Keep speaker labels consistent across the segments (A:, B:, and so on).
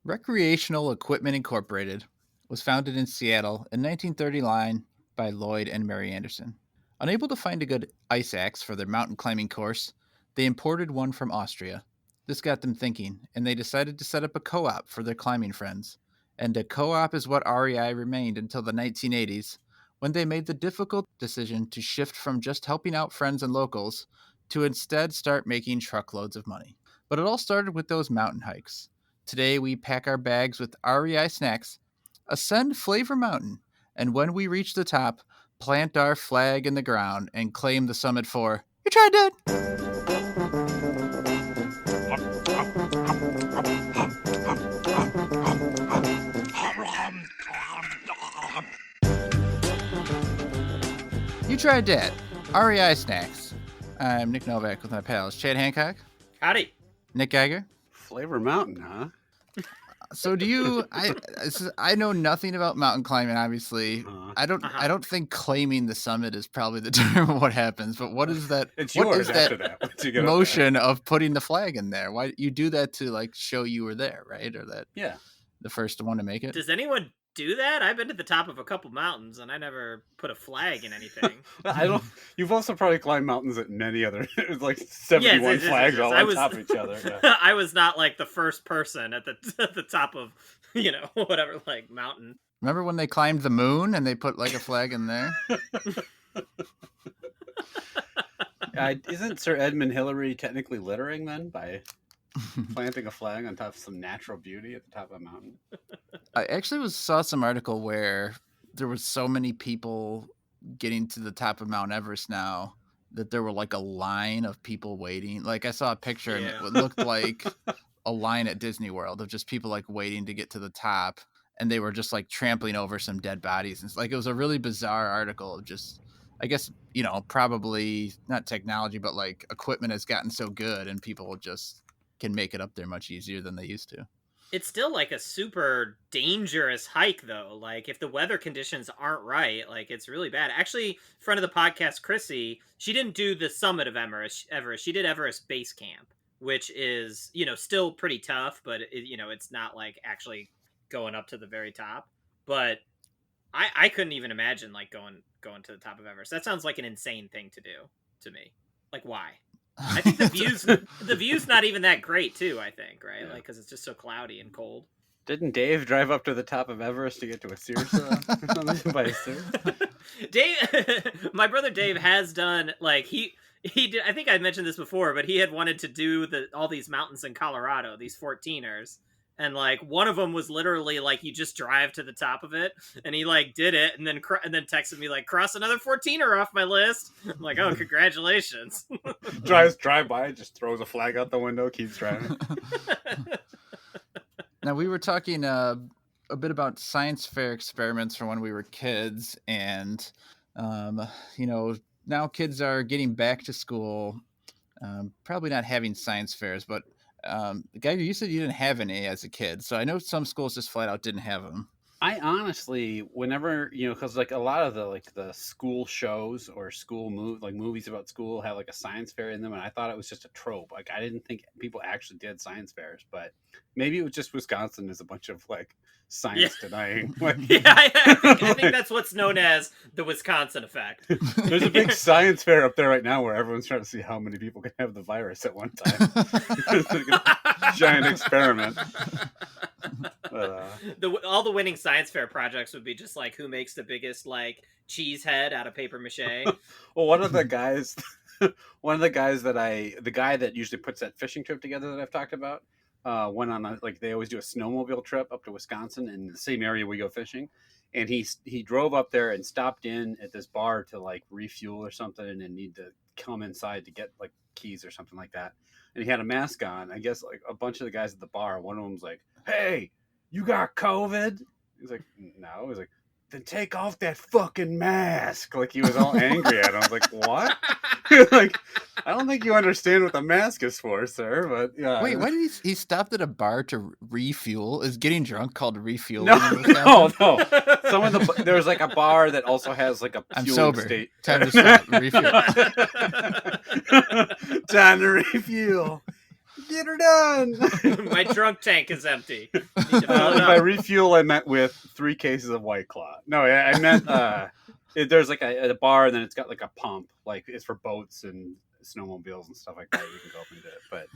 A: Recreational Equipment Incorporated was founded in Seattle in 1939 by Lloyd and Mary Anderson. Unable to find a good ice axe for their mountain climbing course, they imported one from Austria. This got them thinking, and they decided to set up a co op for their climbing friends. And a co op is what REI remained until the 1980s, when they made the difficult decision to shift from just helping out friends and locals to instead start making truckloads of money. But it all started with those mountain hikes. Today, we pack our bags with REI snacks, ascend Flavor Mountain, and when we reach the top, plant our flag in the ground and claim the summit for You Tried Dat! You Tried Dat! REI Snacks. I'm Nick Novak with my pals Chad Hancock,
B: Howdy.
A: Nick Geiger.
C: Flavor Mountain, huh?
A: So do you? I know nothing about mountain climbing. Obviously, I don't think claiming the summit is probably the term of what happens. But what is that?
C: It's
A: what
C: yours
A: is
C: after
A: that
C: that. Once you get
A: motion of putting the flag in there? Why you do that to like show you were there, right? Or that the first one to make it.
B: Does anyone do that? I've been to the top of a couple mountains and I never put a flag in anything.
C: I don't. You've also probably climbed mountains at many other. It's like 71 flags all on top of each other. Yeah.
B: I was not like the first person at the top of whatever like mountain.
A: Remember when they climbed the moon and they put like a flag in there?
C: Isn't Sir Edmund Hillary technically littering then by planting a flag on top of some natural beauty at the top of a mountain?
A: I actually saw some article where there was so many people getting to the top of Mount Everest now that there were like a line of people waiting. Like I saw a picture and it looked like a line at Disney World of just people like waiting to get to the top, and they were just like trampling over some dead bodies. And like it was a really bizarre article of just, I guess, probably not technology, but like equipment has gotten so good and people just can make it up there much easier than they used to.
B: It's still like a super dangerous hike though. Like if the weather conditions aren't right, like it's really bad. Actually, friend of the podcast, Chrissy, she didn't do the summit of Everest. She did Everest Base Camp, which is, still pretty tough, but it's not like actually going up to the very top. But I couldn't even imagine like going to the top of Everest. That sounds like an insane thing to do to me. Like why? I think the view's not even that great too. I think right, like because it's just so cloudy and cold.
C: Didn't Dave drive up to the top of Everest to get to a Sears by a Sears?
B: Dave, my brother Dave has done like he did. I think I mentioned this before, but he had wanted to do all these mountains in Colorado, these 14ers. And like one of them was literally like you just drive to the top of it, and he like did it, and then texted me like cross another 14er off my list. I'm like, oh, congratulations!
C: Drive by, just throws a flag out the window, keeps driving.
A: Now we were talking a bit about science fair experiments from when we were kids, and now kids are getting back to school, probably not having science fairs, but. Guy, you said you didn't have any as a kid, so I know some schools just flat out didn't have them.
C: I honestly, whenever because like a lot of the school shows or school movies about school have like a science fair in them, and I thought it was just a trope. Like I didn't think people actually did science fairs, but maybe it was just Wisconsin is a bunch of like science denying. Like,
B: I think that's what's known as the Wisconsin effect.
C: There's a big science fair up there right now where everyone's trying to see how many people can have the virus at one time. It's like a giant experiment.
B: All the winning science fair projects would be just like who makes the biggest like cheese head out of paper mache.
C: Well, one of the guys the guy that usually puts that fishing trip together that I've talked about, went on they always do a snowmobile trip up to Wisconsin in the same area we go fishing, and he drove up there and stopped in at this bar to like refuel or something, and then need to come inside to get like keys or something like that, and he had a mask on. I guess like a bunch of the guys at the bar, one of them's like, "Hey, you got COVID?" He's like, "No." He's like, "Then take off that fucking mask." Like he was all angry at him. I was like, "What?" Like, I don't think you understand what the mask is for, sir. But yeah.
A: Wait, why did he stopped at a bar to refuel? Is getting drunk called refueling?
C: No. There was like a bar that also has like a
A: I'm
C: fueling
A: sober.
C: state.
A: Time to stop. Refuel.
C: Time to refuel. computer done.
B: My drunk tank is empty. Need to fill it
C: By
B: up.
C: refuel, I meant with 3 cases of White Claw. No, I meant there's like a bar, and then it's got like a pump, like it's for boats and snowmobiles and stuff like that. You can go up into it, but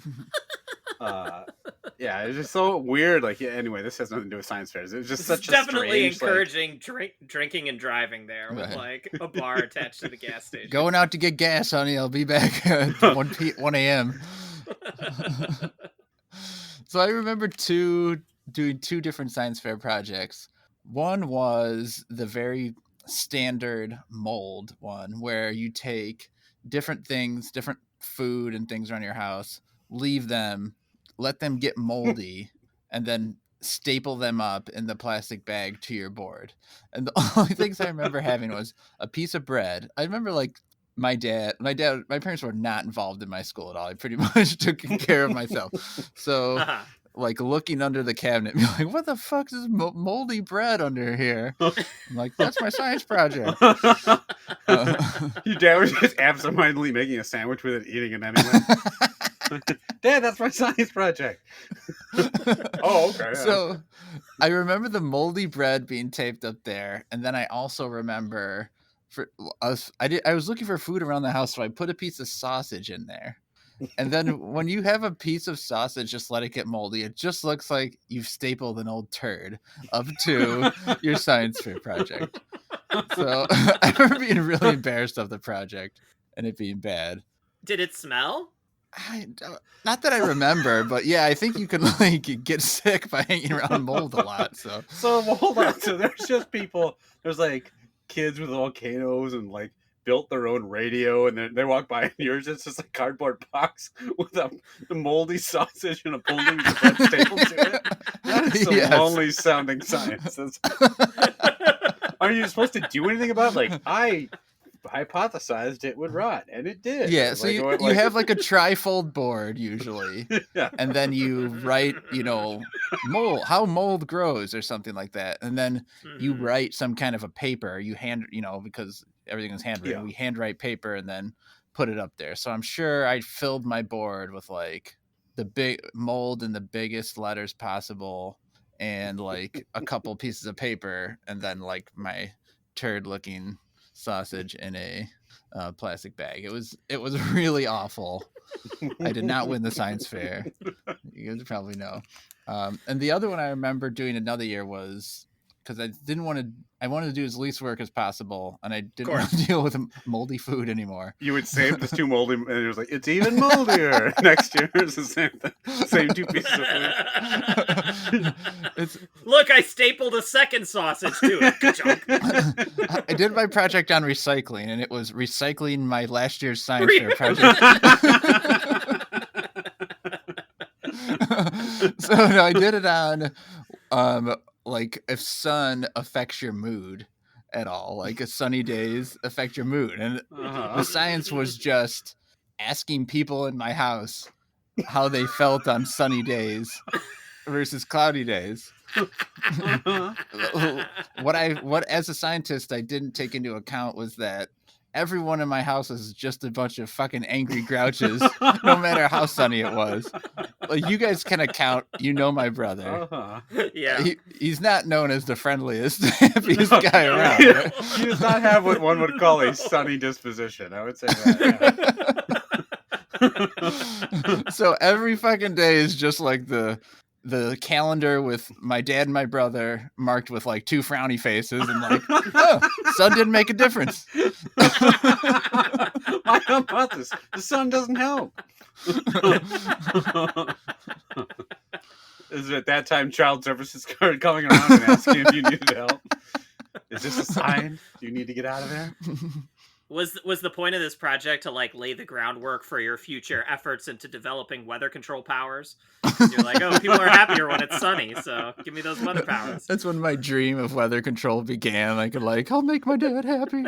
C: yeah, it's just so weird. Like, yeah, anyway, this has nothing to do with science fairs. It was just
B: This
C: such
B: is
C: a strange,
B: definitely
C: like,
B: encouraging drinking and driving there with
A: Right.
B: like a bar attached to the gas station.
A: Going out to get gas, honey. I'll be back at 1 a.m. So I remember doing 2 different science fair projects. One was the very standard mold one, where you take different things, different food and things around your house, leave them, let them get moldy, and then staple them up in the plastic bag to your board. And the only things I remember having was a piece of bread. I remember like my parents were not involved in my school at all. I pretty much took care of myself. So like looking under the cabinet, be like, what the fuck is moldy bread under here? I'm like, that's my science project.
C: Your dad was just absentmindedly making a sandwich with it, eating it anyway. Dad, that's my science project. Oh, okay.
A: So I remember the moldy bread being taped up there, and then I also remember for us, I was looking for food around the house, so I put a piece of sausage in there. And then when you have a piece of sausage, just let it get moldy. It just looks like you've stapled an old turd up to your science fair project. So I remember being really embarrassed of the project and it being bad.
B: Did it smell?
A: Not that I remember, but yeah, I think you can like get sick by hanging around mold a lot. So
C: well, hold on. So there's just people. There's like kids with volcanoes and like built their own radio, and then they walk by, and yours it's just a cardboard box with a moldy sausage and a building bread stapled to it. That is some lonely sounding science. Are you supposed to do anything about it? Like, I hypothesized it would rot, and it did.
A: Yeah, so you have like a trifold board usually, yeah. And then you write, mold, how mold grows or something like that, and then you write some kind of a paper. You because everything is handwritten. Yeah. We handwrite paper and then put it up there. So I'm sure I filled my board with like the big mold in the biggest letters possible, and like a couple pieces of paper, and then like my turd-looking sausage in a plastic bag. It was really awful. I did not win the science fair. You guys probably know. And the other one I remember doing another year was because I wanted to do as least work as possible, and I didn't want to deal with moldy food anymore.
C: You would save this 2 moldy, and it was like, it's even moldier. Next year it's the same thing. Same 2 pieces of food.
B: Look, I stapled a second sausage to it.
A: I did my project on recycling, and it was recycling my last year's science fair project. So no, I did it on like if sun affects your mood at all, like if sunny days affect your mood, and the science was just asking people in my house how they felt on sunny days versus cloudy days. What as a scientist I didn't take into account was that everyone in my house is just a bunch of fucking angry grouches, no matter how sunny it was. Like, you guys can account, my brother.
B: Yeah.
C: He's
A: not known as the friendliest, happiest guy around. Right?
C: He does not have what one would call a sunny disposition. I would say that.
A: Yeah. So every fucking day is just like the calendar with my dad and my brother marked with like 2 frowny faces and like, oh, sun didn't make a difference.
C: Why about this? The sun doesn't help. Is it at that time child services started coming around and asking if you needed help? Is this a sign? Do you need to get out of there?
B: Was the point of this project to like lay the groundwork for your future efforts into developing weather control powers? You're like, oh, people are happier when it's sunny, so give me those weather powers.
A: That's when my dream of weather control began. I could I'll make my dad happy.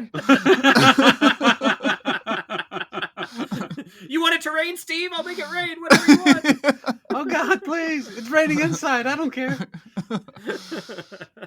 B: You want it to rain, Steve? I'll make it rain, whatever you want.
C: Oh God, please! It's raining inside. I don't care.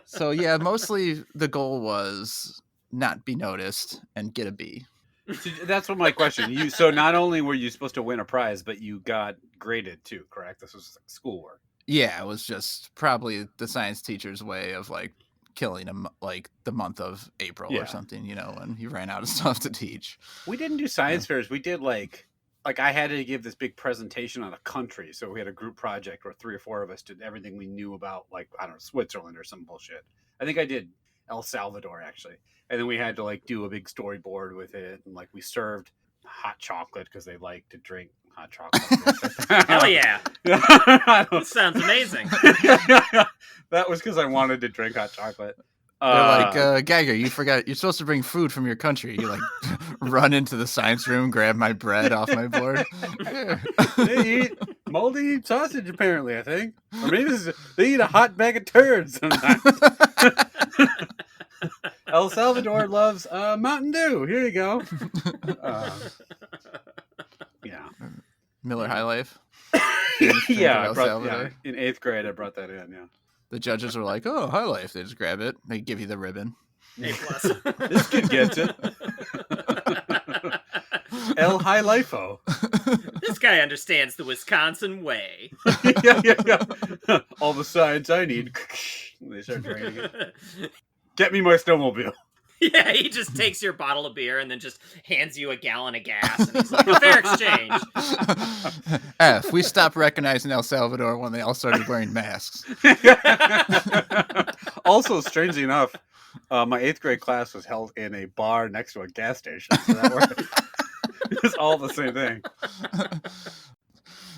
A: So yeah, mostly the goal was not be noticed and get a B.
C: So that's what my question. So not only were you supposed to win a prize, but you got graded too, correct? This was schoolwork.
A: Yeah, it was just probably the science teacher's way of like killing him, like the month of April or something, when he ran out of stuff to teach.
C: We didn't do science fairs. We did like I had to give this big presentation on a country. So we had a group project where 3 or 4 of us did everything we knew about, like, I don't know, Switzerland or some bullshit. I think I did El Salvador actually. And then we had to like do a big storyboard with it. And like we served hot chocolate because they like to drink hot chocolate.
B: Hell yeah. This sounds amazing.
C: That was because I wanted to drink hot chocolate.
A: They're like, Geiger, you forgot. You're supposed to bring food from your country. You like run into the science room, grab my bread off my board.
C: They eat moldy sausage, apparently, I think. Or maybe they eat a hot bag of turds sometimes. El Salvador loves Mountain Dew. Here you go. Yeah.
A: Miller High Life.
C: Yeah, in 8th grade, I brought that in, yeah.
A: The judges were like, "Oh, High Life." They just grab it. They give you the ribbon.
B: A+.
C: This kid gets it. El High Lifeo.
B: This guy understands the Wisconsin way.
C: Yeah. All the science I need. They start draining it. Get me my snowmobile.
B: Yeah, he just takes your bottle of beer and then just hands you a gallon of gas. And he's like, a fair exchange.
A: F, we stopped recognizing El Salvador when they all started wearing masks.
C: Also, strangely enough, my 8th grade class was held in a bar next to a gas station. So that worked. It's all the same thing.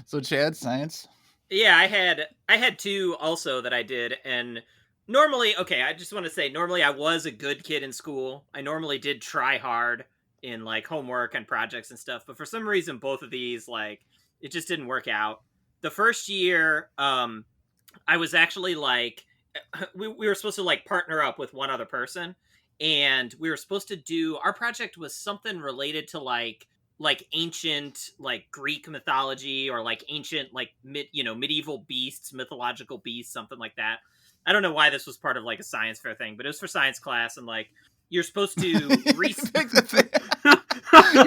A: So, Chad, science?
B: Yeah, I had 2 also that I did, and normally, okay, I just want to say, normally I was a good kid in school. I normally did try hard in, like, homework and projects and stuff, but for some reason, both of these, like, it just didn't work out. The first year, I was actually, like, we were supposed to, like, partner up with one other person, and we were supposed to do, our project was something related to, like ancient, like, Greek mythology, or, like, ancient, like, medieval beasts, mythological beasts, something like that. I don't know why this was part of, like, a science fair thing, but it was for science class, and, like, you're supposed to
A: Your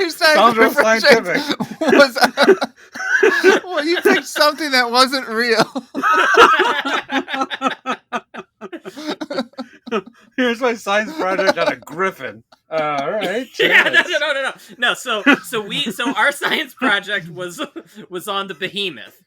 C: sounds real scientific.
A: Well, you picked something that wasn't real.
C: Here's my science project on a griffin. All right.
B: Yeah, no. So our science project was on the behemoth.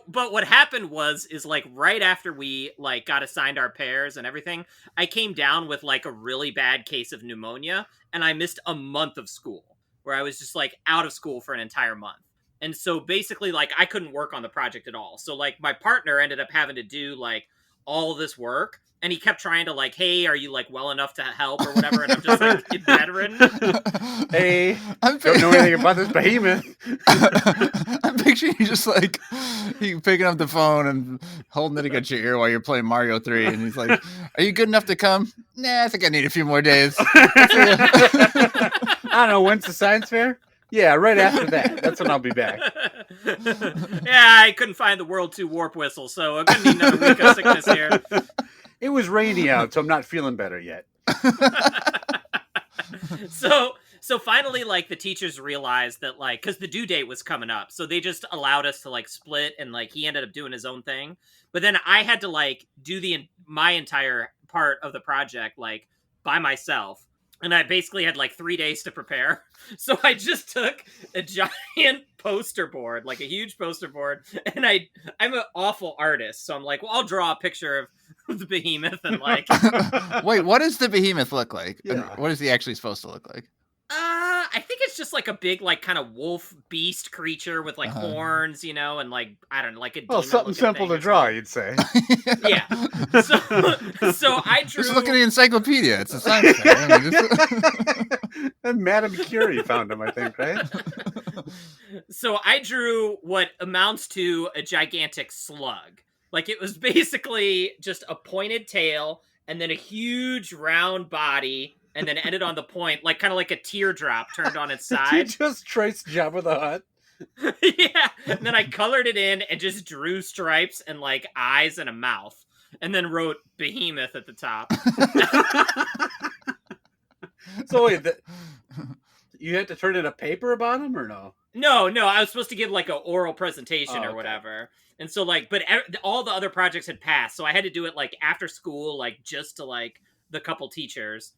B: But what happened is like right after we like got assigned our pairs and everything, I came down with like a really bad case of pneumonia, and I missed a month of school, where I was just like out of school for an entire month. And so basically, like, I couldn't work on the project at all. So like my partner ended up having to do like all this work, and he kept trying to like, hey, are you like well enough to help or whatever? And I'm just like, bedridden.
C: Hey, don't know anything about this behemoth.
A: I'm picturing you just like you picking up the phone and holding it against your ear while you're playing Mario 3, and he's like, "Are you good enough to come?" Nah, I think I need a few more days.
C: I don't know, when's the science fair? Yeah, right after that. That's when I'll be back.
B: Yeah, I couldn't find the World 2 warp whistle, so I'm gonna need another week of sickness here.
C: It was rainy out, so I'm not feeling better yet.
B: So finally, like, the teachers realized that, like, because the due date was coming up, so they just allowed us to like split, and like he ended up doing his own thing. But then I had to like do my entire part of the project like by myself. And I basically had like 3 days to prepare. So I just took a giant poster board, like a huge poster board. And I'm an awful artist. So I'm like, well, I'll draw a picture of the behemoth and like.
A: Wait, what does the behemoth look like?
C: Yeah.
A: What is he actually supposed to look like?
B: I think it's just like a big, like, kind of wolf beast creature with like horns, you know, and like, I don't know, like a
C: well, something simple to draw, you'd say.
B: Yeah. So I drew.
A: Just look at the encyclopedia. It's a science fair. I mean,
C: And Madame Curie found him, I think, right?
B: So I drew what amounts to a gigantic slug. Like, it was basically just a pointed tail and then a huge round body, and then ended on the point, like kind of like a teardrop turned on its side.
C: You just traced Jabba the Hutt.
B: Yeah, and then I colored it in and just drew stripes and like eyes and a mouth. and then wrote behemoth at the top.
C: So wait, you had to turn in a paper about him or no?
B: No, I was supposed to give like an oral presentation or
C: okay.
B: whatever. And so like, but all the other projects had passed, so I had to do it like after school, like just to like the couple teachers.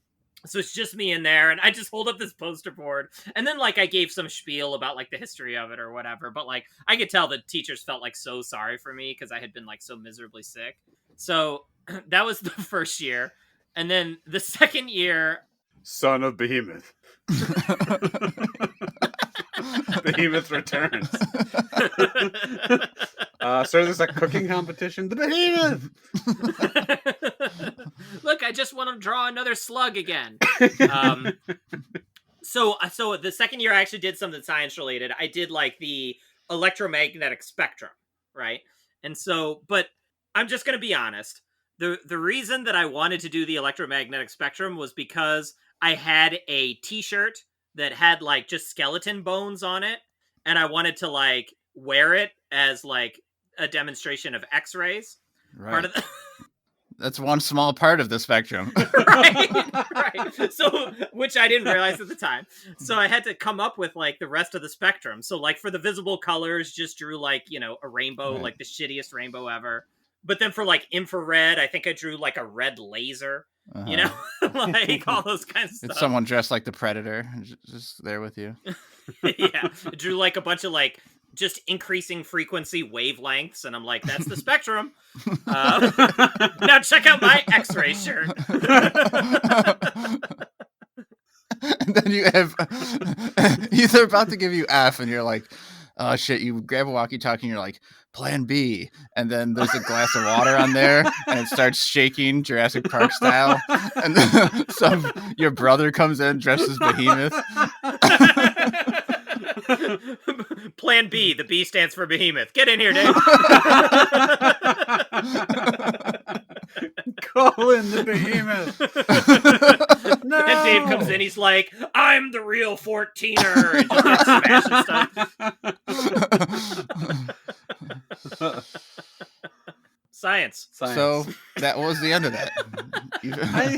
B: So it's just me in there, and I just hold up this poster board, and then like I gave some spiel about like the history of it or whatever. But like I could tell the teachers felt like so sorry for me because I had been like so miserably sick. So that was the first year, and then the second year,
C: Son of Behemoth. Behemoth returns. So there's a cooking competition. The Behemoth.
B: Look, I just want to draw another slug again. So the second year I actually did something science related. I did like the electromagnetic spectrum, right? And so, but I'm just going to be honest. The reason that I wanted to do the electromagnetic spectrum was because I had a t-shirt that had like just skeleton bones on it, and I wanted to like wear it as like a demonstration of X-rays.
A: Right.
B: Part of the
A: That's one small part of the spectrum.
B: right. So, which I didn't realize at the time. So I had to come up with like the rest of the spectrum. So like for the visible colors, just drew like, you know, a rainbow,
A: Right.
B: like the shittiest rainbow ever. But then for like infrared, I think I drew like a red laser, you know, like all those kinds of stuff.
A: It's someone dressed like the Predator, just there with you.
B: Yeah. I drew like a bunch of like just increasing frequency wavelengths, and I'm like, that's the spectrum. Now check out my X-ray shirt.
A: And then you have they're about to give you F, and you're like, oh shit, you grab a walkie-talkie and you're like, plan B, and then there's a glass of water on there and it starts shaking Jurassic Park style, and then your brother comes in dressed as Behemoth.
B: Plan B. The B stands for behemoth. Get in here, Dave.
C: Call in the Behemoth. No.
B: And Dave comes in. He's like, "I'm the real 14er," and just like, smashing stuff. Science.
A: So that was the end of that.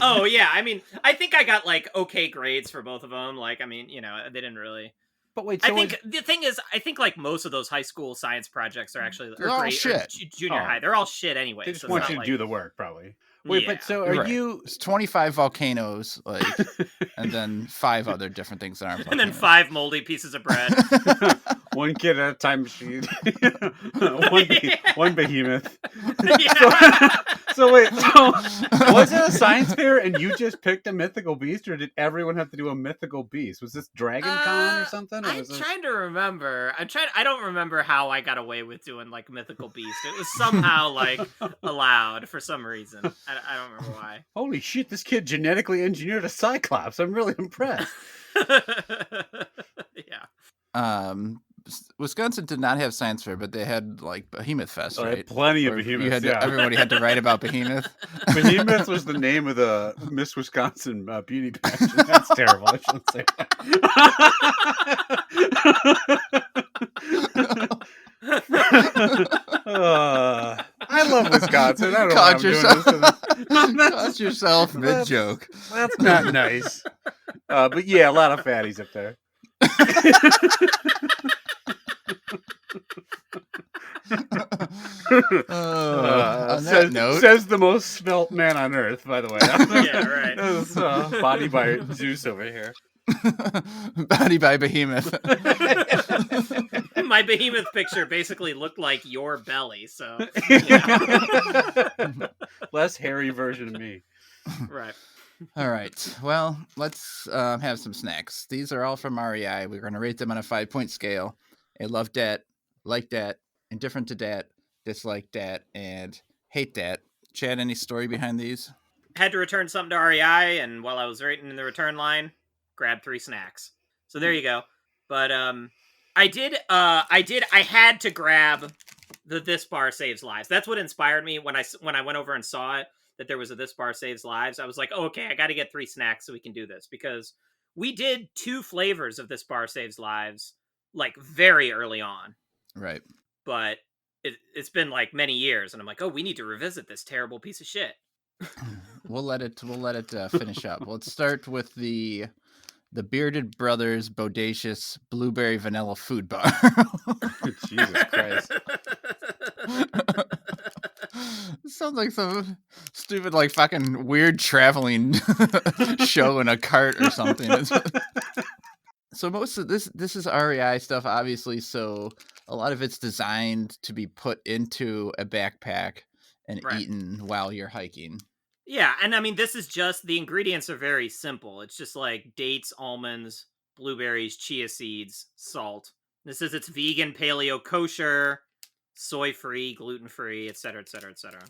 B: Oh yeah, I mean, I think I got like okay grades for both of them. Like, I mean, you know, they didn't really.
C: But wait, so
B: I think the thing is, I think like most of those high school science projects are actually
A: They're all shit.
B: Junior high. They're all shit anyway.
C: they just
B: so
C: want
B: it's
C: you
B: not
C: to
B: like...
C: do the work, probably. Wait,
B: Yeah.
C: but so are
A: Right.
C: you?
A: It's 25 volcanoes, like, and then 5 other different things that aren't
B: And then
A: volcanoes.
B: 5 moldy pieces of bread.
C: One kid at a time machine. one behemoth.
B: Yeah.
C: So wait, so was it a science fair and you just picked a mythical beast, or did everyone have to do a mythical beast? Was this Dragon Con or something? Or
B: I'm
C: was this...
B: trying to remember. I don't remember how I got away with doing like mythical beast. It was somehow like allowed for some reason. I don't remember why.
C: Holy shit! This kid genetically engineered a Cyclops. I'm really impressed.
B: Yeah.
A: Wisconsin did not have science fair, but they had like Behemoth Fest,
C: I had
A: right?
C: plenty of
A: Where
C: behemoths.
A: you had to, everybody had to write about Behemoth.
C: Behemoth was the name of the Miss Wisconsin beauty pageant. That's terrible. I shouldn't say that. I love Wisconsin. I don't know why I'm doing this to them.
A: Caught yourself mid joke.
C: That's not nice. But yeah, a lot of fatties up there.
A: On that note,
C: says the most svelte man on earth, by the way.
B: Yeah, right.
C: This, body by Zeus over here.
A: Body by Behemoth.
B: My behemoth picture basically looked like your belly, so
C: less hairy version of me.
B: right.
A: All right. Well, let's have some snacks. These are all from REI. We're going to rate them on a 5-point scale. I love dat, like dat, indifferent to dat, dislike dat, and hate dat. Chad, any story behind these?
B: Had to return something to REI, and while I was waiting in the return line, grabbed 3 snacks. So there you go. But I had to grab the This Bar Saves Lives. That's what inspired me when I went over and saw it, that there was a This Bar Saves Lives. I was like, oh, okay, I got to get 3 snacks so we can do this, because we did 2 flavors of This Bar Saves Lives like very early on.
A: Right.
B: But it's been like many years, and I'm like, oh, we need to revisit this terrible piece of shit.
A: We'll let it finish up. Let's start with the Bearded Brothers Bodacious Blueberry Vanilla Food Bar.
C: Jesus Christ.
A: Sounds like some stupid, like, fucking weird traveling show in a cart or something. So most of this is REI stuff, obviously. So a lot of it's designed to be put into a backpack and
B: Right.
A: eaten while you're hiking.
B: Yeah, and I mean, this is just, the ingredients are very simple. It's just like dates, almonds, blueberries, chia seeds, salt. This is, it's vegan, paleo, kosher, soy-free, gluten-free, etc., etc., etc.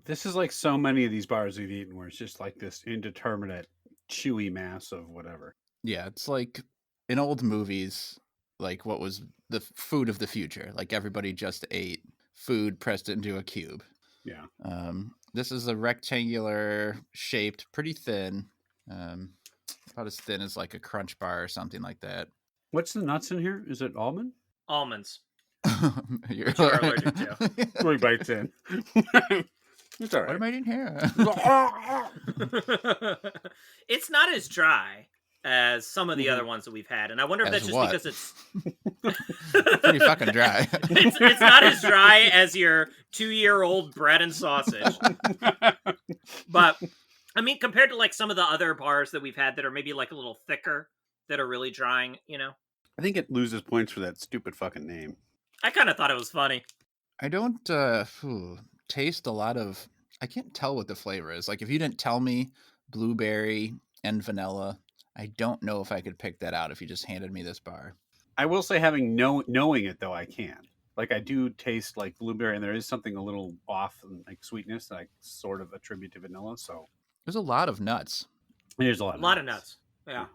C: This is like so many of these bars we've eaten where it's just like this indeterminate, chewy mass of whatever.
A: Yeah, it's like in old movies, like what was the food of the future. Like everybody just ate food pressed into a cube.
C: Yeah.
A: This is a rectangular shaped, pretty thin, about as thin as like a Crunch bar or something like that.
C: What's the nuts in here? Is it almond?
B: Almonds,
A: You're
B: which you are allergic to.
C: 3 bites in. It's all
A: What
C: right.
A: am I eating here?
B: It's not as dry as some of the
C: Mhm.
B: other ones that we've had, and I wonder if
A: As
B: that's just
A: what?
B: because it's
A: Pretty fucking dry.
B: it's not as dry as your 2-year-old bread and sausage. But I mean, compared to like some of the other bars that we've had that are maybe like a little thicker, that are really drying, you know,
C: I think it loses points for that stupid fucking name.
B: I kind of thought it was funny.
A: I don't taste a lot of. I can't tell what the flavor is. Like if you didn't tell me blueberry and vanilla, I don't know if I could pick that out if you just handed me this bar.
C: I will say, knowing it though, I can. Like I do taste like blueberry, and there is something a little off in like sweetness that I sort of attribute to vanilla. So
A: There's a lot of nuts.
C: there's a
B: A lot of nuts. Yeah.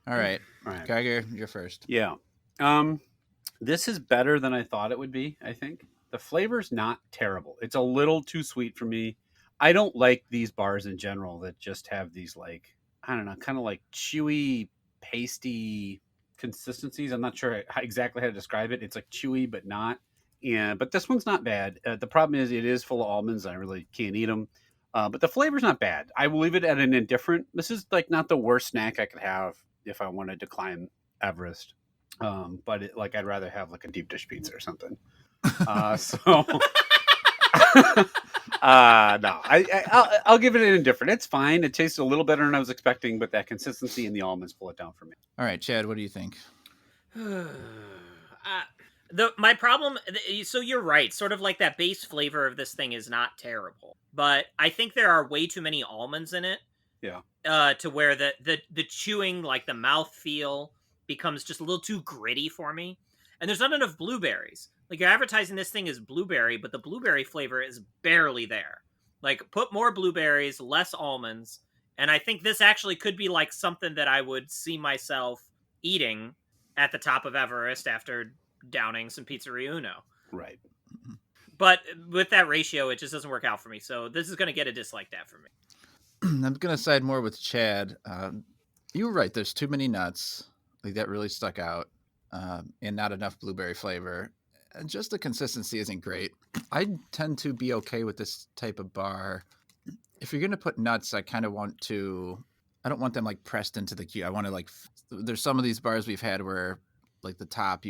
A: All right,
C: All right.
A: Geiger, you're first.
C: Yeah. This is better than I thought it would be, I think. The flavor's not terrible. It's a little too sweet for me. I don't like these bars in general that just have these like, I don't know, kind of like chewy, pasty consistencies. I'm not sure exactly how to describe it. It's like chewy but not. Yeah, but this one's not bad. The problem is it is full of almonds. I really can't eat them. But the flavor's not bad. I will leave it at an indifferent. This is like not the worst snack I could have if I wanted to climb Everest. But I'd rather have like a deep dish pizza or something. So no, I'll give it an indifferent. It's fine. It tastes a little better than I was expecting, but that consistency in the almonds pull it down for me.
A: All right, Chad, what do you think?
B: My problem, so you're right, sort of like that base flavor of this thing is not terrible, but I think there are way too many almonds in it.
C: Yeah.
B: To where the chewing, like the mouth feel, becomes just a little too gritty for me. And there's not enough blueberries. Like you're advertising this thing as blueberry, but the blueberry flavor is barely there. Like put more blueberries, less almonds, and I think this actually could be like something that I would see myself eating at the top of Everest after downing some Pizzeria Uno.
C: Right.
B: But with that ratio, it just doesn't work out for me. So this is going to get a dislike that for me.
A: I'm gonna side more with Chad. You were right. There's too many nuts. Like that really stuck out, and not enough blueberry flavor. And just the consistency isn't great. I tend to be okay with this type of bar. If you're gonna put nuts, I kind of want to. I don't want them like pressed into the cube. I want to like. There's some of these bars we've had where, like the top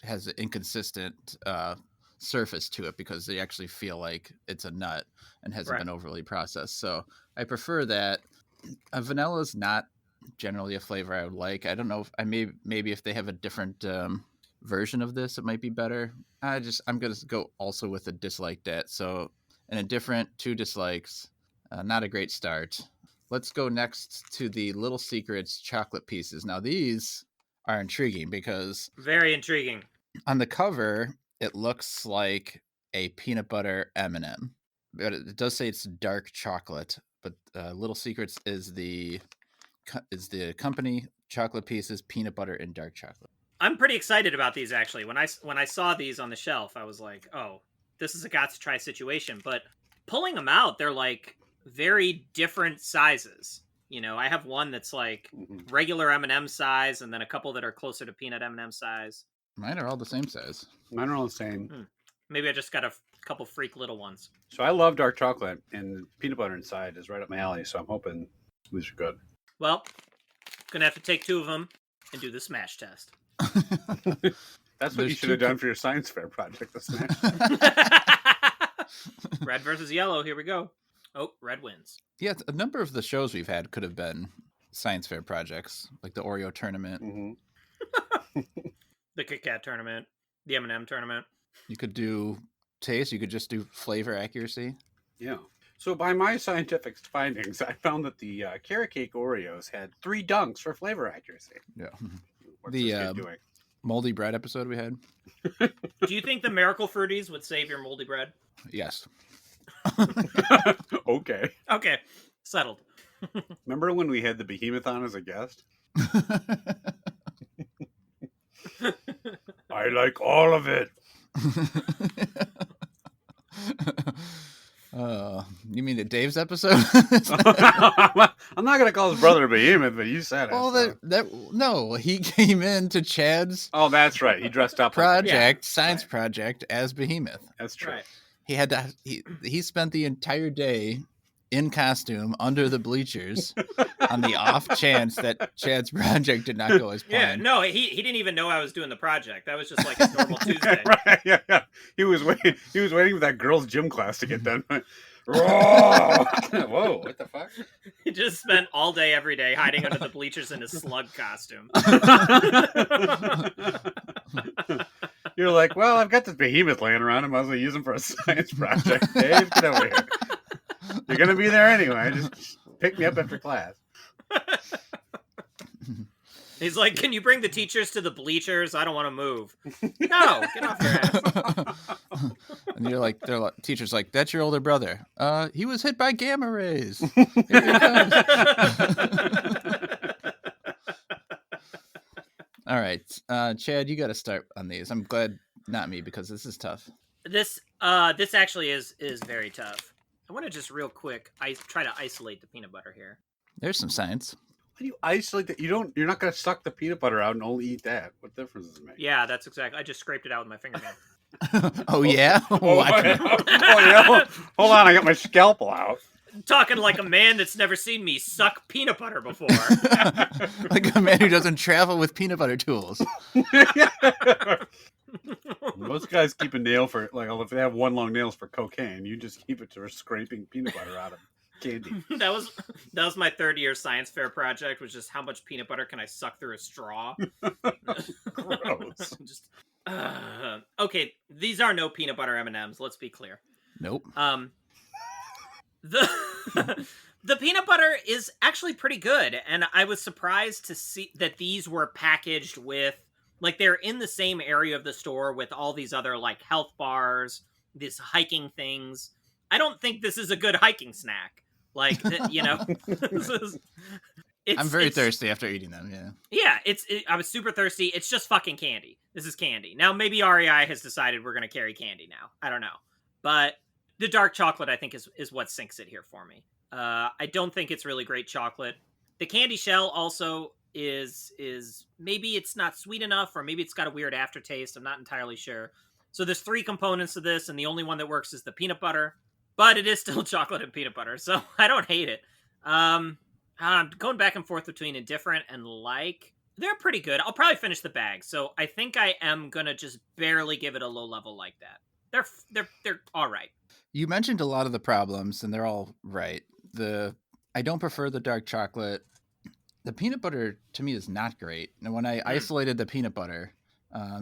A: has an inconsistent surface to it because they actually feel like it's a nut and hasn't been overly processed. So I prefer that. Vanilla is not generally a flavor I would like. I don't know if maybe if they have a different version of this, it might be better. I'm gonna go also with a dislike that. So an indifferent, 2 dislikes, not a great start. Let's go next to the Little Secrets chocolate pieces. Now these are intriguing because
B: very intriguing.
A: On the cover, it looks like a peanut butter M&M, but it does say it's dark chocolate. But Little Secrets is the company. Chocolate pieces, peanut butter, and dark chocolate.
B: I'm pretty excited about these actually. When I saw these on the shelf, I was like, "Oh, this is a got to try situation." But pulling them out, they're like very different sizes. You know, I have one that's like regular M&M size, and then a couple that are closer to peanut M&M size.
A: Mine are all the same size.
C: Mine are all the same.
B: Maybe I just got a couple freak little ones.
C: So I love dark chocolate, and the peanut butter inside is right up my alley. So I'm hoping these are good.
B: Well, gonna have to take 2 of them and do the smash test.
C: That's what you
A: There's
C: should have
A: two
C: done for your science fair project. The smash.
B: Red versus yellow. Here we go. Oh, red wins.
A: Yeah, a number of the shows we've had could have been science fair projects, like the Oreo tournament.
B: The Kit Kat tournament, the M&M tournament.
A: You could do taste. You could just do flavor accuracy.
C: Yeah. So by my scientific findings, I found that the carrot cake Oreos had 3 dunks for flavor accuracy.
A: Yeah.
C: What's
A: The
C: this kid doing?
A: moldy bread episode we had.
B: Do you think the Miracle Fruities would save your moldy bread?
A: Yes.
C: Okay.
B: Okay, settled.
C: Remember when we had the behemoth on as a guest? I like all of it.
A: You mean the Dave's episode?
C: I'm not gonna call his brother a behemoth, but you said it.
A: Well,
C: so.
A: no, he came in to Chad's
C: Oh, that's right. He dressed up
A: project,
B: Yeah,
A: science
C: right.
A: project, as Behemoth.
C: That's true.
B: Right.
A: He had to. He spent the entire day in costume under the bleachers on the off chance that Chad's project did not go as
B: Yeah,
A: planned.
B: no, he didn't even know I was doing the project. That was just like his normal Tuesday.
C: Right, yeah. He was waiting for that girls' gym class to get done. Whoa, what the fuck?
B: He just spent all day, every day, hiding under the bleachers in his slug costume.
C: You're like, well, I've got this behemoth laying around. I might as well use him for a science project. Dave, get over here. You're going to be there anyway. Just pick me up after class.
B: He's like, can you bring the teachers to the bleachers? I don't want to move. No, get off your ass.
A: And they're like, teacher's like, that's your older brother. He was hit by gamma rays. Here he comes. All right, Chad, you got to start on these. I'm glad not me because this is tough.
B: This actually is very tough. I want to just real quick, try to isolate the peanut butter here.
A: There's some science.
C: Why do you isolate that? You're not going to suck the peanut butter out and only eat that. What difference does it make?
B: Yeah, that's exactly. I just scraped it out with my fingernail.
A: Oh yeah. Watch me.
C: Yeah. Hold on, I got my scalpel out.
B: Talking like a man that's never seen me suck peanut butter before.
A: Like a man who doesn't travel with peanut butter tools.
C: Most guys keep a nail for if they have one long nails for cocaine, you just keep it for scraping peanut butter out of candy.
B: That was my third-year science fair project, was just how much peanut butter can I suck through a straw.
C: Gross.
B: Okay, these are no peanut butter M&Ms. Let's be clear.
A: Nope.
B: The the peanut butter is actually pretty good, and I was surprised to see that these were packaged with, like, they're in the same area of the store with all these other, like, health bars, these hiking things. I don't think this is a good hiking snack. Like, you know,
A: I'm very thirsty after eating them.
B: Yeah. I was super thirsty. It's just fucking candy. This is candy. Now, maybe REI has decided we're going to carry candy now. I don't know. But the dark chocolate, I think, is what sinks it here for me. I don't think it's really great chocolate. The candy shell also is maybe it's not sweet enough, or maybe it's got a weird aftertaste. I'm not entirely sure. So there's 3 components to this, and the only one that works is the peanut butter. But it is still chocolate and peanut butter, so I don't hate it. I'm going back and forth between indifferent and like. They're pretty good. I'll probably finish the bag, so I think I am gonna just barely give it a low level like that. They're all right.
A: You mentioned a lot of the problems, and they're all right. I don't prefer the dark chocolate. The peanut butter to me is not great. And when I isolated the peanut butter,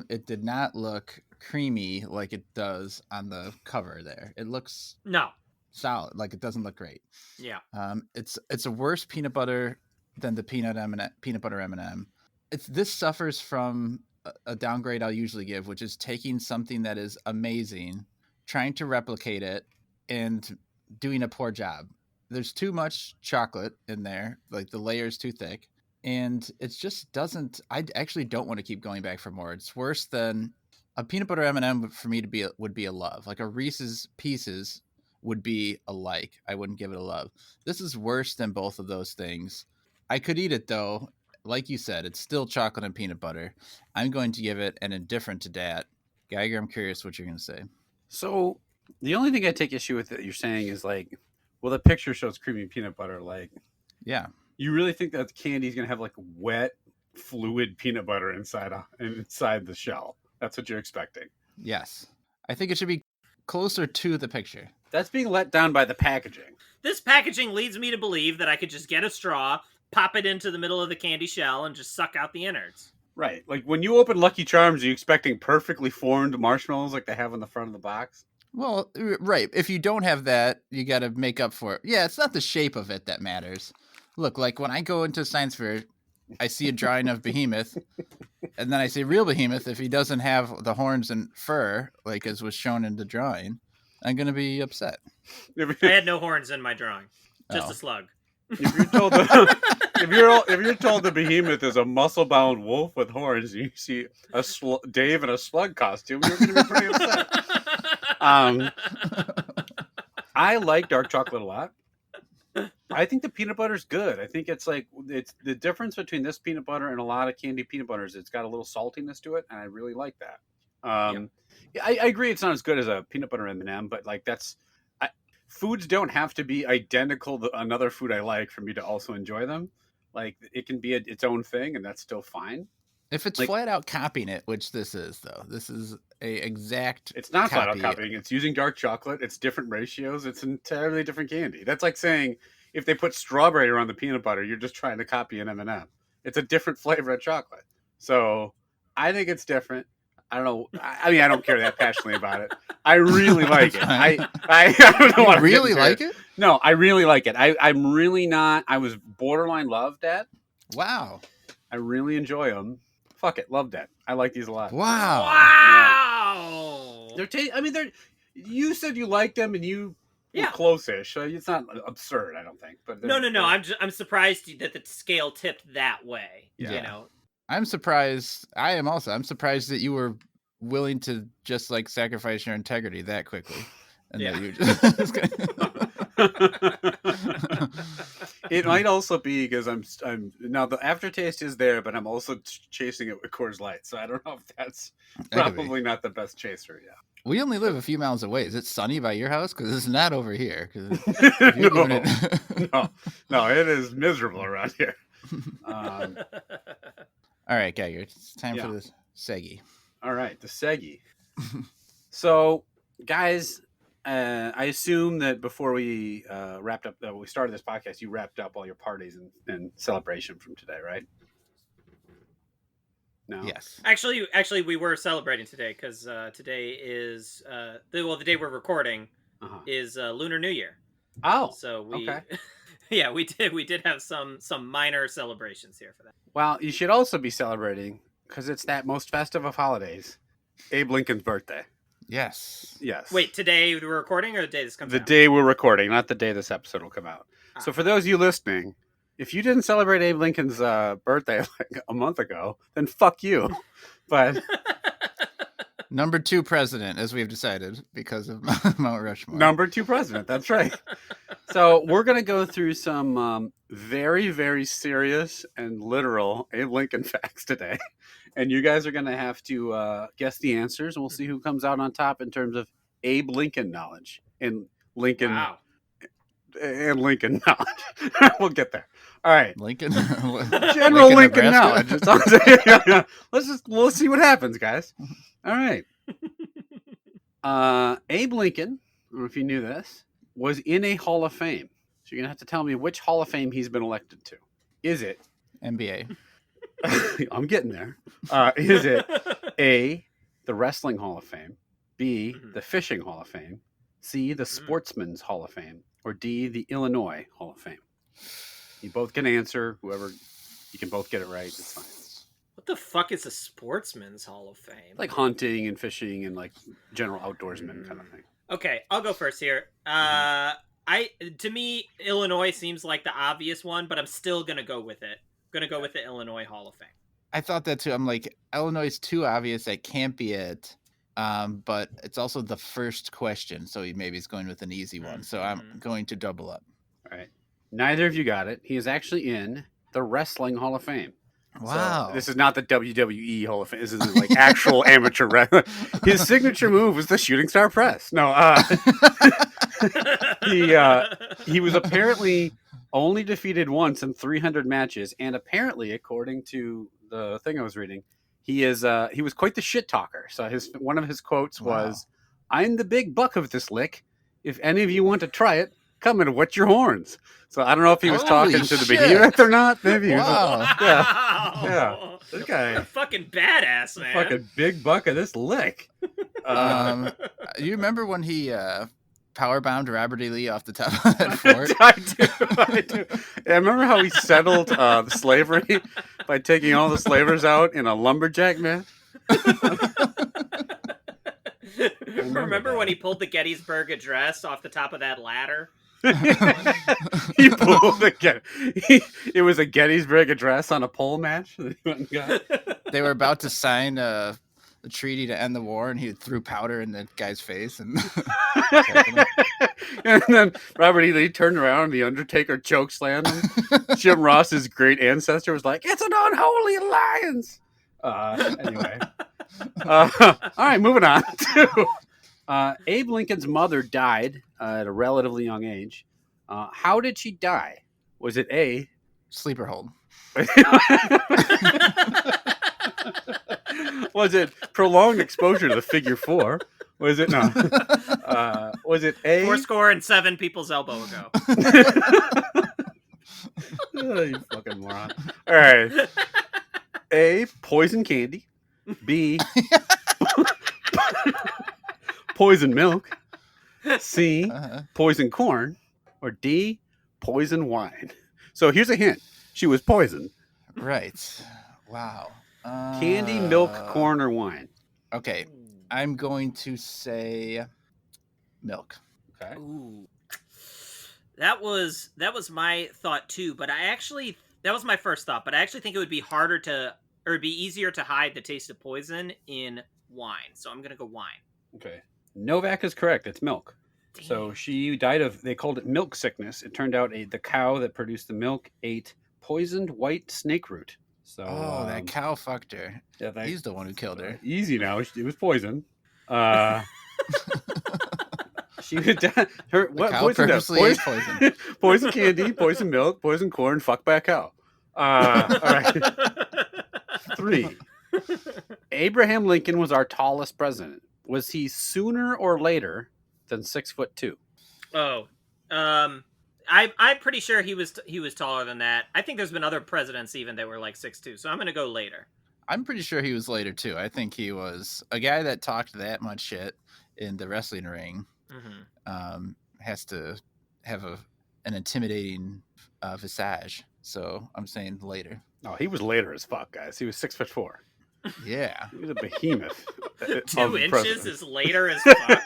A: it did not look creamy like it does on the cover there. It looks solid, like it doesn't look great.
B: Yeah.
A: It's a worse peanut butter than the peanut butter M&M. This suffers from a downgrade I'll usually give, which is taking something that is amazing, trying to replicate it, and doing a poor job. There's too much chocolate in there, like the layer's too thick, and it just doesn't. I actually don't want to keep going back for more. It's worse than a peanut butter M&M for me would be a love. Like a Reese's Pieces would be a like. I wouldn't give it a love. This is worse than both of those things. I could eat it though. Like you said, it's still chocolate and peanut butter. I'm going to give it an indifferent to dat. Geiger, I'm curious what you're going to say.
C: So the only thing I take issue with that you're saying is like, well, the picture shows creamy peanut butter. Like,
A: Yeah.
C: you really think that the candy's gonna have like wet, fluid peanut butter inside the shell? That's what you're expecting.
A: Yes. I think it should be closer to the picture.
C: That's being let down by the packaging.
B: This packaging leads me to believe that I could just get a straw, pop it into the middle of the candy shell, and just suck out the innards.
C: Right. Like when you open Lucky Charms, are you expecting perfectly formed marshmallows like they have on the front of the box?
A: Well, right. If you don't have that, you got to make up for it. Yeah, it's not the shape of it that matters. Look, like when I go into science fair, I see a drawing of behemoth, and then I see real behemoth. If he doesn't have the horns and fur, like as was shown in the drawing, I'm gonna be upset.
B: I had no horns in my drawing, just
A: Oh.
B: a slug.
C: If you're told if you're told the behemoth is a muscle-bound wolf with horns, and you see Dave in a slug costume, you're going to be pretty upset. I like dark chocolate a lot. I think the peanut butter's good. I think it's the difference between this peanut butter and a lot of candy peanut butters. It's got a little saltiness to it, and I really like that. Yeah, I agree. It's not as good as a peanut butter M&M, but like foods don't have to be identical to another food I like for me to also enjoy them. Like it can be its own thing, and that's still fine.
A: If it's flat out copying it, which this is, though, this is a exact.
C: It's not flat out
A: copy.
C: copying. It's using dark chocolate. It's different ratios. It's entirely different candy. That's like saying if they put strawberry around the peanut butter, you're just trying to copy an M&M. It's a different flavor of chocolate. So I think it's different. I don't know. I mean, I don't care that passionately about it. I really like it. I don't know.
A: You really like it?
C: No, I really like it. I'm really not. I was borderline love Dad.
A: Wow.
C: I really enjoy them. Fuck it, love Dad. I like these a lot.
A: Wow.
B: Wow.
C: They're. You said you liked them, and you were close-ish. So it's not absurd, I don't think. But
B: No. I'm surprised that the scale tipped that way.
C: Yeah.
B: You know.
A: I'm surprised. I'm surprised that you were willing to just like sacrifice your integrity that quickly. And that you just
C: It might also be because I'm now the aftertaste is there, but I'm also chasing it with Coors Light, so I don't know if that's probably not the best chaser. Yeah,
A: we only live a few miles away. Is it sunny by your house? Because it's not over here.
C: No, it is miserable around here.
A: All right, Geiger, it's time for the Seggy.
C: All right, the Seggy. So, guys, I assume that before we wrapped up, we started this podcast, you wrapped up all your parties and celebration from today, right? No.
A: Yes.
B: Actually, we were celebrating today because today is the day we're recording is Lunar New Year.
C: Oh,
B: so we
C: okay.
B: Yeah, we did have some minor celebrations here for that.
C: Well, you should also be celebrating because it's that most festive of holidays, Abe Lincoln's birthday.
A: Yes.
B: Wait, today we're recording or the day this comes out?
C: The day we're recording, not the day this episode will come out. So for those of you listening, if you didn't celebrate Abe Lincoln's birthday like a month ago, then fuck you. But
A: number 2 president, as we've decided, because of Mount Rushmore.
C: Number 2 president, that's right. So we're going to go through some very, very serious and literal Abe Lincoln facts today. And you guys are going to have to guess the answers, and we'll see who comes out on top in terms of Abe Lincoln knowledge and Lincoln knowledge. We'll get there. All right,
A: Lincoln.
C: General Lincoln knowledge. Let's see what happens, guys. All right. Abe Lincoln, I don't know if you knew this, was in a Hall of Fame. So you're gonna have to tell me which Hall of Fame he's been elected to. Is it
A: NBA?
C: I'm getting there. Is it A, the Wrestling Hall of Fame, B, the Fishing Hall of Fame, C, the Sportsman's Hall of Fame, or D, the Illinois Hall of Fame? You both can answer. Whoever, you can both get it right. It's fine.
B: What the fuck is a Sportsman's Hall of Fame?
C: Like hunting and fishing and like general outdoorsman kind of thing.
B: Okay, I'll go first here. To me, Illinois seems like the obvious one, but I'm still gonna go with it. Gonna go with the Illinois Hall of Fame.
A: I thought that too. I'm like, Illinois is too obvious. That can't be it. But it's also the first question, so maybe he's going with an easy one. So I'm going to double up.
C: All right. Neither of you got it. He is actually in the Wrestling Hall of Fame.
A: Wow.
C: So this is not the WWE Hall of Fame. This is like actual amateur wrestling. His signature move was the shooting star press. No, he was apparently only defeated once in 300 matches, and apparently, according to the thing I was reading, he was quite the shit talker. So one of his quotes was, "I'm the big buck of this lick. If any of you want to try it, come and wet your horns." So I don't know if he was
A: Holy
C: talking to the
A: shit.
C: behemoth or not. Maybe.
A: Wow.
C: Yeah. This guy,
B: What a fucking badass, man.
C: fucking big buck of this lick.
A: You remember when he powerbombed Robert E. Lee off the top of that fort?
C: I do. I remember how he settled slavery by taking all the slavers out in a lumberjack match.
B: Remember when he pulled the Gettysburg Address off the top of that ladder?
C: He pulled it was a Gettysburg Address on a pole match.
A: They were about to sign the treaty to end the war, and he threw powder in the guy's face. And
C: and then Robert E. Lee turned around and the Undertaker chokeslammed him. Jim Ross's great ancestor was like, "It's an unholy alliance." Anyway. All right, moving on to Abe Lincoln's mother died at a relatively young age. How did she die? Was it A?
A: Sleeper hold.
C: Was it prolonged exposure to the figure 4? Was it no? Was it A?
B: 407 people's elbow ago.
C: Oh, you fucking moron! All right. A, poison candy. B, poison milk. C, poison corn. Or D, poison wine. So here's a hint. She was poisoned.
A: Right. Wow.
C: Candy, milk, corn, or wine.
A: Okay. I'm going to say milk.
C: Okay.
B: Ooh. That was my thought too, but that was my first thought, but I actually think it would be it'd be easier to hide the taste of poison in wine. So I'm going to go wine.
C: Okay. Novak is correct. It's milk.
B: Damn.
C: So she died they called it milk sickness. It turned out the cow that produced the milk ate poisoned white snake root. So
A: that cow fucked her.
C: Yeah,
A: he's the one who killed her.
C: Easy now. It was poison. She would die. What
A: cow
C: poison?
A: Purposely ate poison.
C: Poison candy, poison milk, poison corn. Fuck by a cow. All right. 3. Abraham Lincoln was our tallest president. Was he sooner or later than 6'2"?
B: Oh, I'm pretty sure he was taller than that. I think there's been other presidents even that were like 6'2", so I'm gonna go later.
A: I'm pretty sure he was later too. I think he was a guy that talked that much shit in the wrestling ring.
B: Mm-hmm.
A: Has to have an intimidating visage. So I'm saying later.
C: Oh, he was later as fuck, guys. He was 6'4".
A: Yeah,
C: he was a behemoth.
B: 2 inches is later as fuck.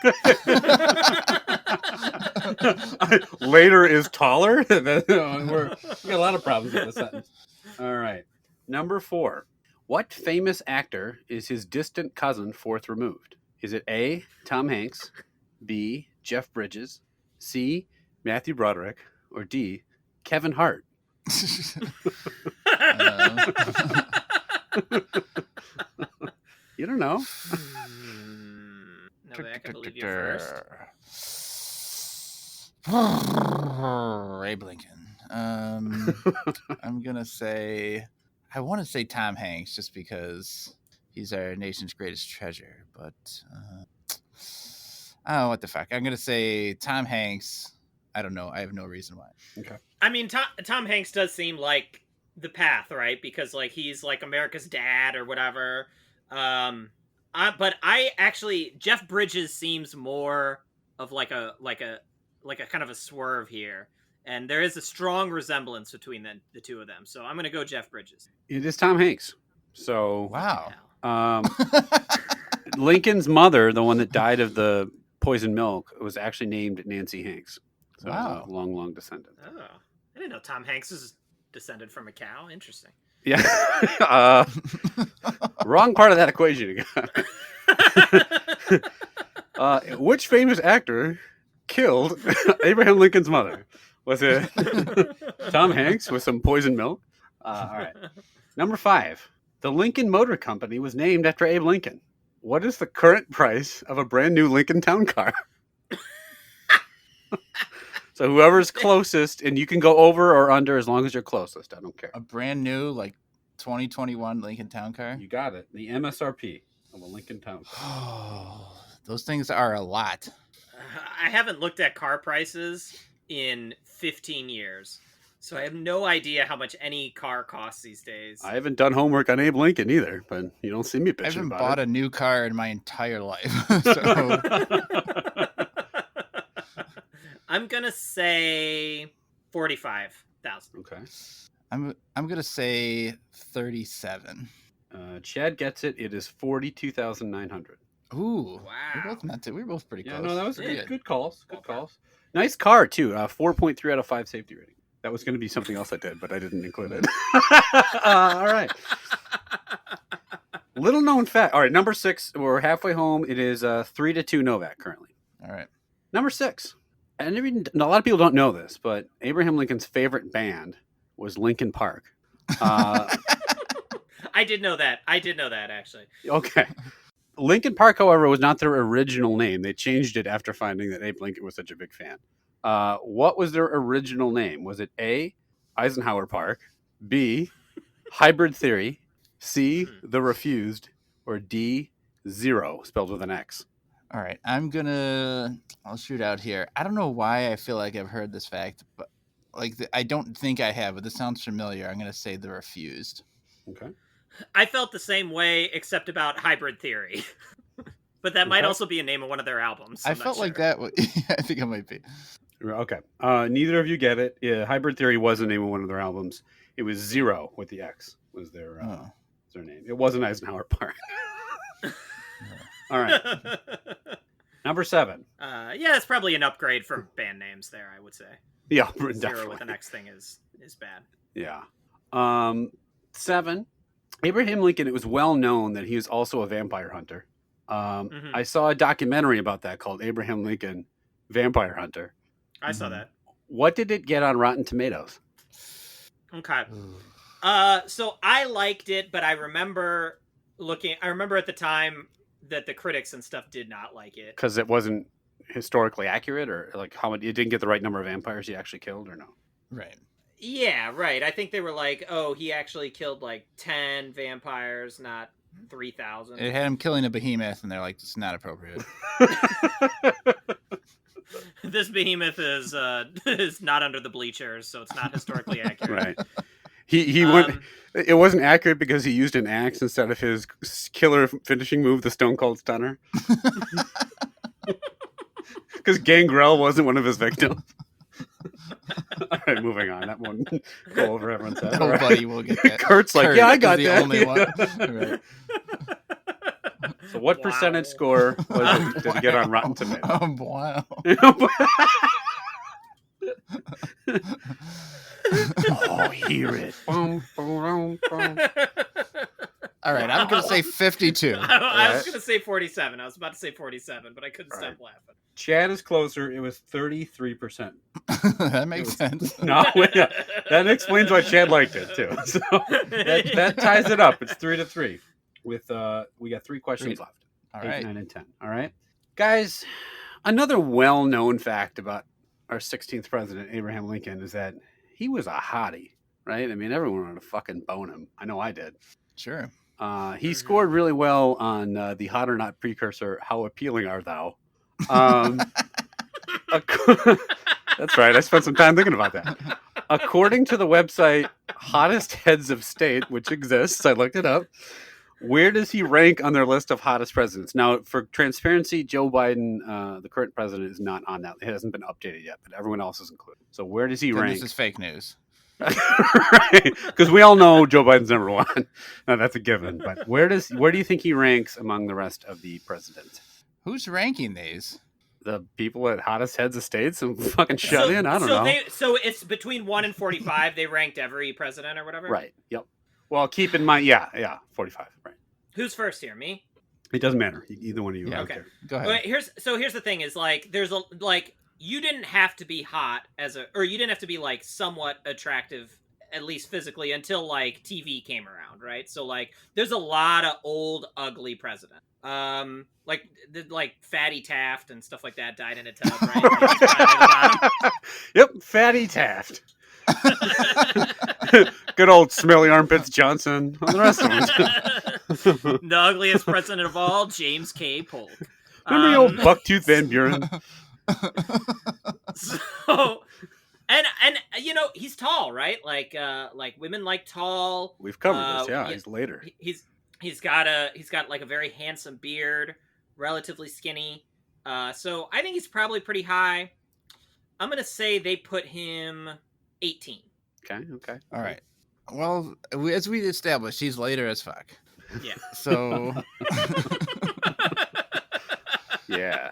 C: Later is taller. We got a lot of problems with this sentence. All right, number 4. What famous actor is his distant cousin fourth removed? Is it A, Tom Hanks, B, Jeff Bridges, C, Matthew Broderick, or D, Kevin Hart? You don't know.
B: No, I can believe you first.
A: Abe Lincoln. I'm gonna say. I want to say Tom Hanks just because he's our nation's greatest treasure, but oh, what the fuck? I'm gonna say Tom Hanks. I don't know. I have no reason why.
C: Okay.
B: I mean, Tom Hanks does seem like the path, right? Because like he's like America's dad or whatever. But I actually Jeff Bridges seems more of like a kind of a swerve here, and there is a strong resemblance between the two of them. So I'm gonna go Jeff Bridges.
C: It is Tom Hanks. So
A: wow.
C: Lincoln's mother, the one that died of the poisoned milk, was actually named Nancy Hanks. So
A: wow.
C: A long descendant.
B: Oh, I didn't know Tom Hanks is descended from a cow. Interesting.
C: Yeah. Wrong part of that equation again. Which famous actor killed Abraham Lincoln's mother? Was it Tom Hanks with some poisoned milk? All right. Number 5. The Lincoln Motor Company was named after Abe Lincoln. What is the current price of a brand new Lincoln Town Car? So whoever's closest, and you can go over or under as long as you're closest. I don't care.
A: A brand new, like 2021 Lincoln Town Car.
C: You got it. The MSRP of a Lincoln Town Car.
A: Oh, those things are a lot.
B: I haven't looked at car prices in 15 years, so I have no idea how much any car costs these days.
C: I haven't done homework on Abe Lincoln either, but you don't see me bitching
A: I haven't
C: about
A: bought
C: it.
A: a new car in my entire life. So
B: I'm gonna say 45,000.
C: Okay.
A: I'm gonna say 37.
C: Chad gets it. It is 42,900.
A: Ooh,
B: Wow.
A: we both meant it. We were both pretty
C: Yeah,
A: close.
C: no, that was
A: Pretty
C: good calls. Good
B: Okay.
C: calls. Nice car too. 4.3 out of 5 safety rating. That was going to be something else I did, but I didn't include it. All right. Little known fact. All right, number 6. We're halfway home. It is 3-2 Novak currently.
A: All right.
C: Number 6. And a lot of people don't know this, but Abraham Lincoln's favorite band was Linkin Park.
B: I did know that. Actually.
C: Okay. Linkin Park, however, was not their original name. They changed it after finding that Abe Lincoln was such a big fan. What was their original name? Was it A, Eisenhower Park, B, Hybrid Theory, C, The Refused, or D, Zero, spelled with an X?
A: All right. I'll shoot out here. I don't know why I feel like I've heard this fact, but I don't think I have, but this sounds familiar. I'm gonna say The Refused.
C: Okay.
B: I felt the same way, except about Hybrid Theory. But that might
C: Okay.
B: also be a name of one of their albums.
A: I
B: I'm not
A: felt like
B: sure.
A: that. I think it might be.
C: Okay. Neither of you get it. Yeah, Hybrid Theory was the name of one of their albums. It was Zero with the X was their name. It wasn't Eisenhower Park. All right. Number 7.
B: Yeah, it's probably an upgrade from band names there, I would say.
C: Yeah,
B: Zero
C: definitely.
B: with the next thing is bad.
C: Yeah. 7. Abraham Lincoln, it was well known that he was also a vampire hunter. I saw a documentary about that called Abraham Lincoln Vampire Hunter.
B: I saw that.
C: What did it get on Rotten Tomatoes?
B: Okay. So I liked it, but I remember at the time that the critics and stuff did not like it.
C: Because it wasn't historically accurate, or like how it didn't get the right number of vampires he actually killed, or no?
A: Right.
B: Yeah, right. I think they were like, oh, he actually killed like 10 vampires, not 3,000.
A: It had him killing a behemoth, and they're like, "It's not appropriate."
B: This behemoth is not under the bleachers, so it's not historically accurate.
C: Right. He went. It wasn't accurate because he used an axe instead of his killer finishing move, the Stone Cold Stunner. Because Gangrel wasn't one of his victims. All right, moving on. That won't go over everyone's head.
A: Nobody will get that.
C: Kurt's like,
A: Kurt
C: yeah, I
A: is
C: got
A: the
C: that.
A: only
C: Yeah.
A: one. Right.
C: So what percentage score did he get on Rotten Tomatoes?
A: Oh, wow.
C: Oh, hear it.
A: All right, I'm gonna say 52.
B: I was gonna say 47. I was about to say 47, but I couldn't stop laughing.
C: Chad is closer. It was 33%.
A: That makes sense.
C: No, yeah, that explains why Chad liked it too. So that ties it up. It's 3-3. With we got 3 questions left.
A: All
C: 8,
A: right.
C: 9, and 10. All right, guys. Another well-known fact about our 16th president, Abraham Lincoln, is that he was a hottie. Right? I mean, everyone wanted to fucking bone him. I know I did.
A: Sure.
C: He scored really well on the Hot or Not precursor, How Appealing Art Thou? That's right. I spent some time thinking about that. According to the website Hottest Heads of State, which exists, I looked it up. Where does he rank on their list of hottest presidents? Now, for transparency, Joe Biden, the current president, is not on that. It hasn't been updated yet, but everyone else is included. So where does he
A: Then
C: rank?
A: this is fake news.
C: Right, because we all know Joe Biden's number 1. No, that's a given. But where do you think he ranks among the rest of the presidents?
A: Who's ranking these?
C: The people at Hottest Heads of States and fucking shut in? I don't know.
B: So it's between 1 and 45. They ranked every president or whatever.
C: Right. Yep. Well, keep in mind, yeah, 45. Right.
B: Who's first here? Me?
C: It doesn't matter. Either one of you.
A: Yeah,
C: I don't
B: okay.
C: care.
A: Go ahead.
B: But here's the thing is like you didn't have to be hot you didn't have to be like somewhat attractive at least physically, until like TV came around, right? So like, there's a lot of old, ugly presidents. Like Fatty Taft and stuff like that died in a tub, right? Like, he's probably the
C: Yep, Fatty Taft. Good old Smelly Armpits Johnson. And the rest of them.
B: the ugliest president of all, James K. Polk.
C: Remember the old Bucktooth Van Buren?
B: So, and he's tall, right? Like women like tall.
C: We've covered this. Yeah, he's later.
B: He's got like a very handsome beard, relatively skinny. So I think he's probably pretty high. I'm gonna say they put him 18.
C: Okay.
A: All right. Well, as we established, he's later as fuck.
B: Yeah.
A: So.
C: Yeah.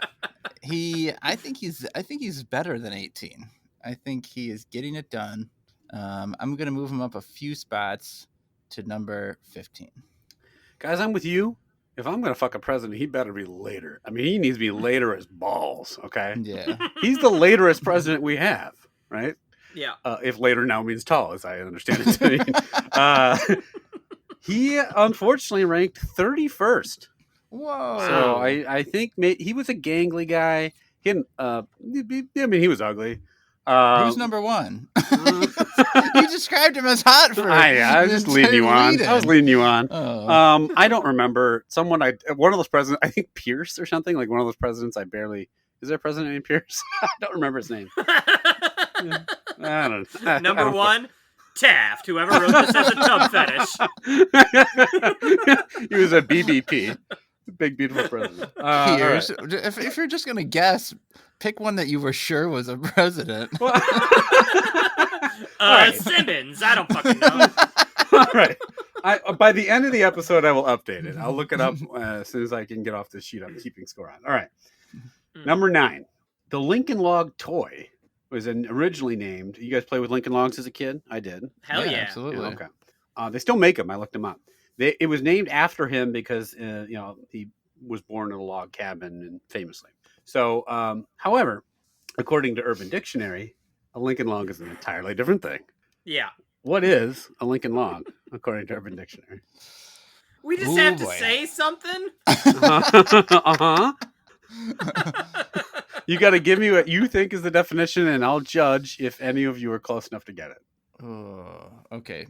A: I think he's better than 18. I think he is getting it done. I'm gonna move him up a few spots to number 15.
C: Guys, I'm with you. If I'm gonna fuck a president, he better be later. I mean, he needs to be later as balls. Okay.
A: Yeah.
C: He's the laterest president we have, right?
B: Yeah.
C: If later now means tall, as I understand it to mean. He unfortunately ranked 31st.
A: Whoa.
C: So I think he was a gangly guy. He was ugly.
A: Who's number one? You described him as hot for.
C: I was just leading you on. I was leading you on.
A: Oh.
C: I don't remember one of those presidents. I think Pierce or something, like one of those presidents. Is there a president named Pierce? I don't remember his name. I don't know.
B: Number one, Taft. Whoever wrote this has a tub fetish.
C: He was a BBP. Big beautiful president.
A: Pierce. Right. If you're just gonna guess, pick one that you were sure was a president.
C: Right.
B: Simmons. I don't fucking know.
C: All right. By the end of the episode, I will update it. I'll look it up as soon as I can get off this sheet I'm keeping score on. All right. Number 9, the Lincoln Log toy was originally named. You guys play with Lincoln Logs as a kid? I did.
B: Hell yeah.
A: Absolutely.
C: Yeah, okay. They still make them. I looked them up. It was named after him because he was born in a log cabin and famously. So, however, according to Urban Dictionary, a Lincoln Log is an entirely different thing.
B: Yeah.
C: What is a Lincoln Log, according to Urban Dictionary?
B: We just have to say something?
C: Uh-huh. You got to give me what you think is the definition, and I'll judge if any of you are close enough to get it.
A: Oh, okay.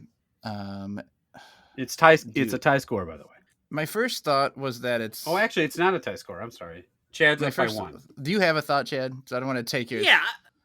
C: It's a tie score, by the way.
A: My first thought was that it's.
C: Oh, actually, it's not a tie score. I'm sorry. Chad's up by 1.
A: Do you have a thought, Chad? So I don't want to take yours.
B: Yeah.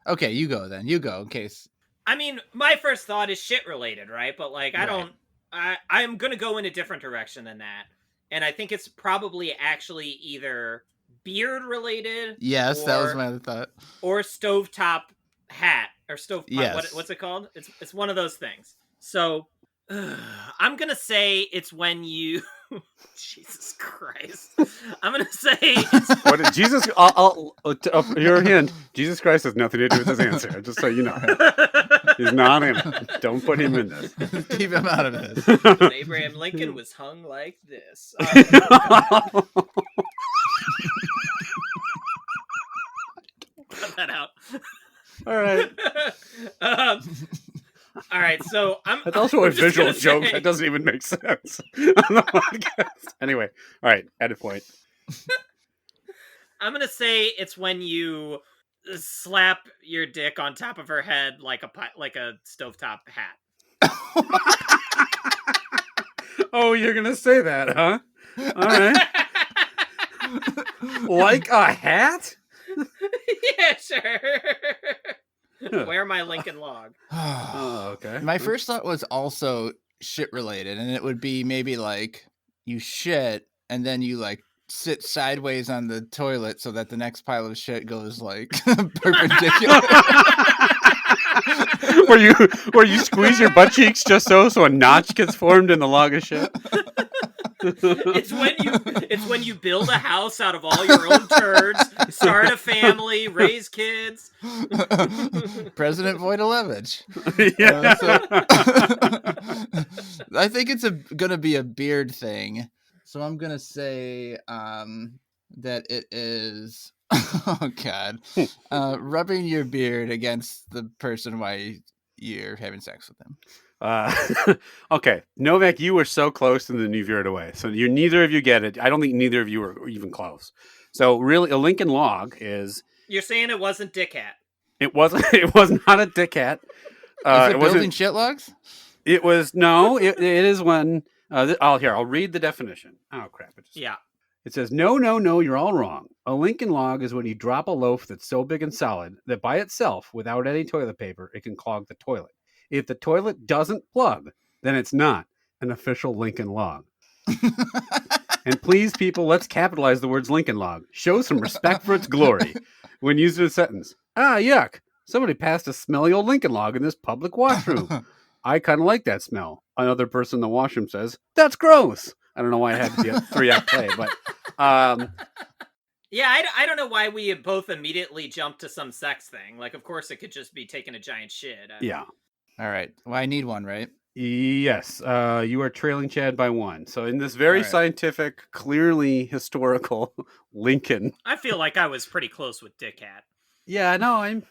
A: Okay, you go then. You go in case.
B: I mean, my first thought is shit related, right? But like, I'm gonna go in a different direction than that, and I think it's probably actually either beard related.
A: Yes, that was my other thought.
B: Or stovetop hat or stovepipe.
A: Yes.
B: What's it called? It's one of those things. So I'm gonna say it's when you. Jesus Christ! I'm gonna say it's...
C: What did Jesus? I'll your hint. Jesus Christ has nothing to do with this answer. Just so you know, he's not in it. Don't put him in this.
A: Keep him out of this.
B: Abraham Lincoln was hung like this. Cut that out.
C: All right.
B: All right, so
C: That's also a visual joke that doesn't even make sense on the podcast. Anyway, all right, edit point.
B: I'm gonna say it's when you slap your dick on top of her head like a stovetop hat.
C: Oh, you're gonna say that, huh? All right. Like a hat?
B: Yeah, sure. Wear my Lincoln Log.
C: Oh, okay.
A: My first thought was also shit related, and it would be maybe like you shit and then you like sit sideways on the toilet so that the next pile of shit goes like perpendicular.
C: where you squeeze your butt cheeks just so a notch gets formed in the log of shit.
B: It's when you build a house out of all your own turds, start a family, raise kids.
A: President Voitilevich.
C: Yeah.
A: I think it's gonna be a beard thing, so I'm gonna say that it is. Oh God, rubbing your beard against the person while you're having sex with them.
C: Uh, okay, Novak, you were so close, and then you veered away. So neither of you get it. I don't think neither of you were even close. So really, a Lincoln Log is.
B: You're saying it wasn't Dick Hat.
C: It wasn't. It was not a dick hat.
A: Is
C: It
A: it building
C: wasn't.
A: shit logs?
C: It was no. It is one. I'll read the definition. Oh crap!
B: Yeah.
C: It says no. You're all wrong. A Lincoln Log is when you drop a loaf that's so big and solid that by itself, without any toilet paper, it can clog the toilet. If the toilet doesn't plug, then it's not an official Lincoln Log. And please, people, let's capitalize the words Lincoln Log. Show some respect for its glory when used in a sentence. Ah, yuck. Somebody passed a smelly old Lincoln Log in this public washroom. I kind of like that smell. Another person in the washroom says, that's gross. I don't know why it had to be a 3-act play, but...
B: Yeah, I don't know why we both immediately jumped to some sex thing. Like, of course, it could just be taking a giant shit.
C: Yeah.
A: All right. Well, I need one, right?
C: Yes. You are trailing Chad by 1. So in this very scientific, clearly historical Lincoln.
B: I feel like I was pretty close with Dick Hat.
C: Yeah, no, I'm...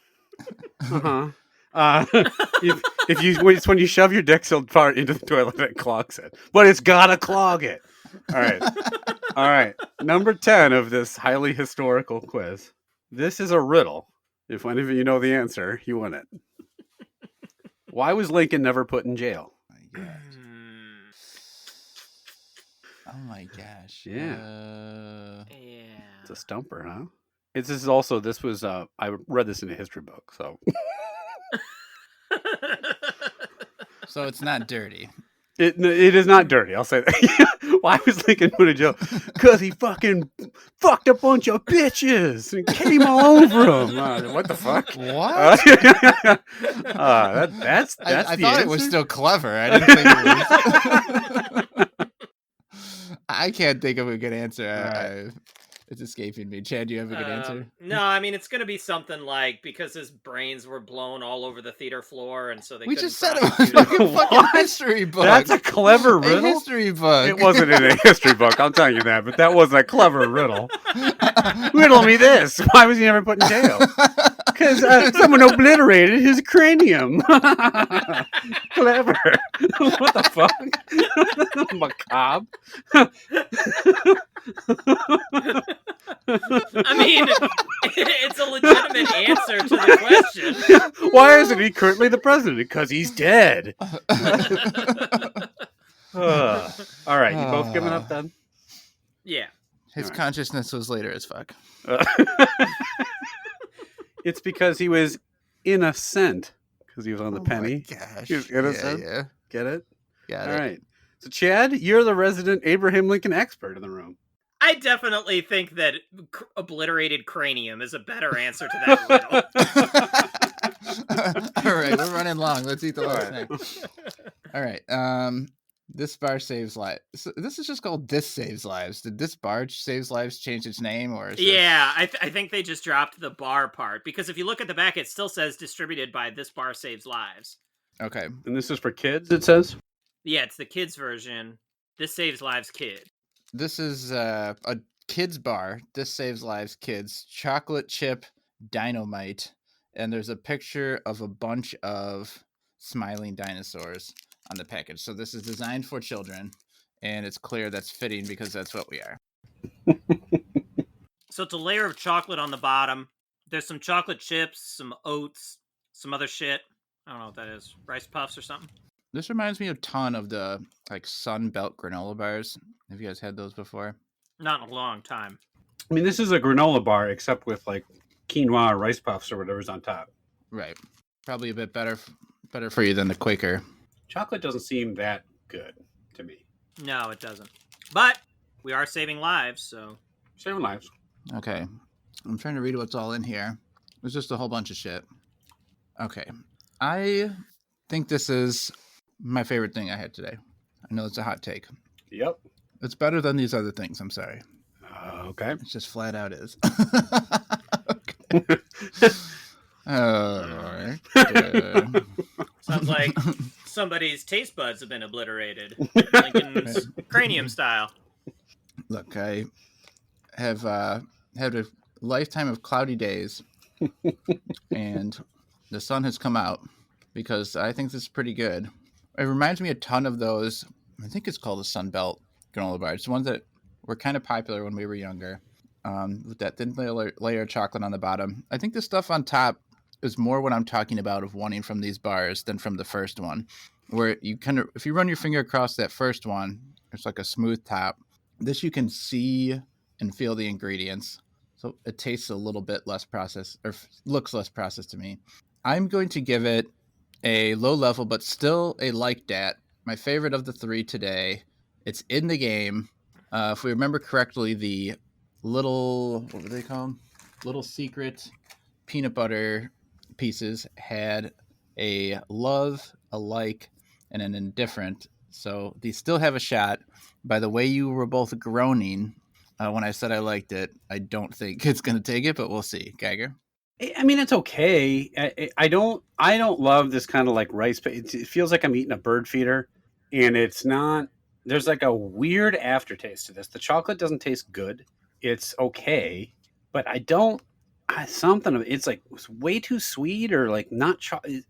C: if you it's when you shove your dick so far into the toilet, it clogs it. But it's gotta clog it. All right. Number 10 of this highly historical quiz. This is a riddle. If any of you know the answer, you win it. Why was Lincoln never put in jail?
A: Oh my gosh.
C: Yeah.
B: Yeah.
C: It's a stumper, huh? This was I read this in a history book, so
A: So it's not dirty.
C: It is not dirty. I'll say that. Why was Lincoln put in jail? Because he fucking fucked a bunch of bitches and came all over them. What the fuck?
A: What?
C: That's
A: I
C: the
A: thought
C: answer?
A: it was still clever. I didn't think it was. I can't think of a good answer. It's escaping me. Chad, do you have a good answer?
B: No, I mean, it's going to be something like because his brains were blown all over the theater floor, and so they
A: We
B: couldn't
A: just said it was
B: prosecute
A: a
B: him.
A: fucking history book.
C: That's a clever
A: A
C: riddle.
A: history book.
C: It wasn't in a history book, I'll tell you that, but that was a clever riddle. Riddle me this. Why was he never put in jail? Because someone obliterated his cranium. Clever. What the fuck? Macabre.
B: I mean, it's a legitimate answer to the question.
C: Why isn't he currently the president? Because he's dead. All right, you both giving up then?
B: Yeah.
A: His consciousness was later as fuck.
C: It's because he was innocent. Because he was on the penny.
A: Oh my gosh.
C: He was innocent.
A: Yeah.
C: Get it?
A: Got
C: All
A: it.
C: right. So, Chad, you're the resident Abraham Lincoln expert in the room.
B: I definitely think that obliterated cranium is a better answer to that riddle.
A: All right, we're running long. Let's eat the last snack. All right. This bar saves lives. So this is just called This Saves Lives. Did This Bar Saves Lives change its name, or is
B: Yeah, I think they just dropped the bar part because if you look at the back, it still says distributed by This Bar Saves Lives.
A: Okay.
C: And this is for kids, it says?
B: Yeah, it's the kids version. This Saves Lives Kid.
A: This is a kids bar. This Saves Lives Kids. Chocolate Chip Dinomite. And there's a picture of a bunch of smiling dinosaurs on the package. So this is designed for children, and it's clear that's fitting because that's what we are.
B: So it's a layer of chocolate on the bottom. There's some chocolate chips, some oats, some other shit. I don't know what that is. Rice Puffs or something.
A: This reminds me a ton of the Sun Belt granola bars. Have you guys had those before?
B: Not in a long time.
C: I mean, this is a granola bar, except with quinoa or rice puffs or whatever's on top.
A: Right. Probably a bit better for you than the Quaker.
C: Chocolate doesn't seem that good to me.
B: No, it doesn't. But we are saving lives, so...
C: Saving lives.
A: Okay. I'm trying to read what's all in here. There's just a whole bunch of shit. Okay. I think this is my favorite thing I had today. I know it's a hot take.
C: Yep.
A: It's better than these other things. I'm sorry.
C: Okay.
A: It's just flat out is.
B: Sounds like somebody's taste buds have been obliterated. Lincoln's cranium style.
A: Look, I have had a lifetime of cloudy days, and the sun has come out because I think this is pretty good. It reminds me a ton of those. I think it's called the Sunbelt granola bars. The ones that were kind of popular when we were younger. With that thin layer of chocolate on the bottom. I think the stuff on top is more what I'm talking about of wanting from these bars than from the first one, where you kind of, if you run your finger across that first one, it's like a smooth top. This you can see and feel the ingredients, so it tastes a little bit less processed or looks less processed to me. I'm going to give it a low level, but still a like dat. My favorite of the three today. It's in the game. If we remember correctly, the little, what were they called? Little secret peanut butter pieces had a love, a like, and an indifferent. So these still have a shot. By the way, you were both groaning when I said I liked it. I don't think it's going to take it, but we'll see. Geiger?
C: I mean, it's okay. I don't love this kind of like rice. It feels like I'm eating a bird feeder, and it's not. There's like a weird aftertaste to this. The chocolate doesn't taste good. It's okay, but I don't. Something of it's like it's way too sweet or like not.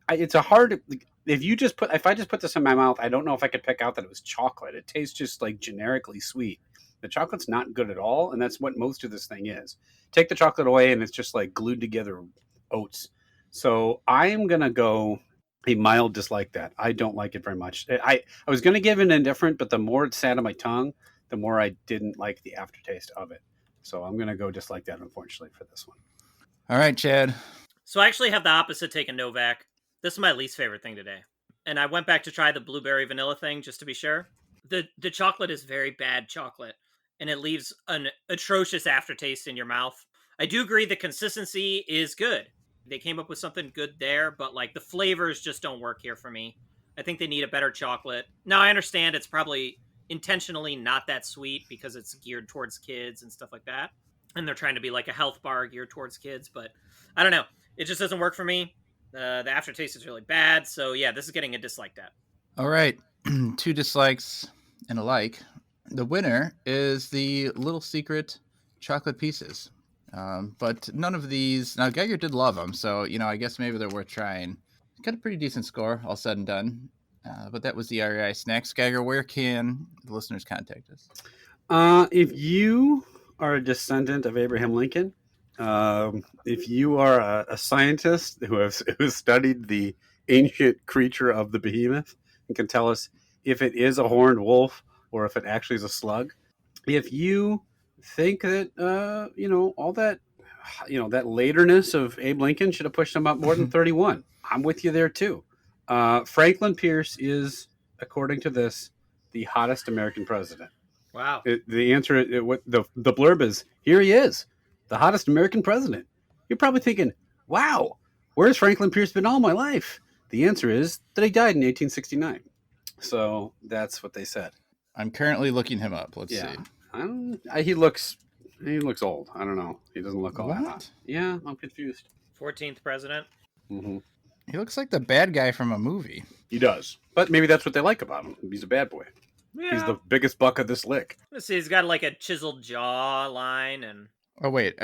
C: It's a hard. If I just put this in my mouth, I don't know if I could pick out that it was chocolate. It tastes just like generically sweet. The chocolate's not good at all, and that's what most of this thing is. Take the chocolate away, and it's just like glued together oats. So I am gonna go a mild dislike that. I don't like it very much. I was gonna give it an indifferent, but the more it sat on my tongue, the more I didn't like the aftertaste of it. So I'm gonna go dislike that, unfortunately, for this one.
A: All right, Chad.
B: So I actually have the opposite take in Novak. This is my least favorite thing today. And I went back to try the blueberry vanilla thing just to be sure. The chocolate is very bad chocolate, and it leaves an atrocious aftertaste in your mouth. I do agree the consistency is good. They came up with something good there, but like the flavors just don't work here for me. I think they need a better chocolate. Now I understand it's probably intentionally not that sweet because it's geared towards kids and stuff like that. And they're trying to be like a health bar geared towards kids, but I don't know. It just doesn't work for me. The aftertaste is really bad. So yeah, this is getting a dislike dat.
A: All right. Two dislikes and a like. The winner is the little secret chocolate pieces. But none of these. Now, Geiger did love them, so I guess maybe they're worth trying. Got a pretty decent score, all said and done. But that was the REI Snacks. Geiger, where can the listeners contact us?
C: If you are a descendant of Abraham Lincoln, if you are a scientist who has studied the ancient creature of the behemoth and can tell us if it is a horned wolf or if it actually is a slug, if you think that all that that laterness of Abe Lincoln should have pushed him up more than 31, I'm with you there too. Franklin Pierce is, according to this, the hottest American president.
B: Wow.
C: The answer, what the blurb is, here he is, the hottest American president. You're probably thinking, wow, where's Franklin Pierce been all my life? The answer is that he died in 1869. So that's what they said.
A: I'm currently looking him up. Let's see.
C: He looks old. I don't know. He doesn't look all that
A: What?
C: hot. Yeah, I'm confused.
B: 14th president.
C: Mm-hmm.
A: He looks like the bad guy from a movie.
C: He does. But maybe that's what they like about him. He's a bad boy.
B: Yeah.
C: He's the biggest buck of this lick.
B: Let's see. He's got like a chiseled jaw line and.
A: Oh, wait.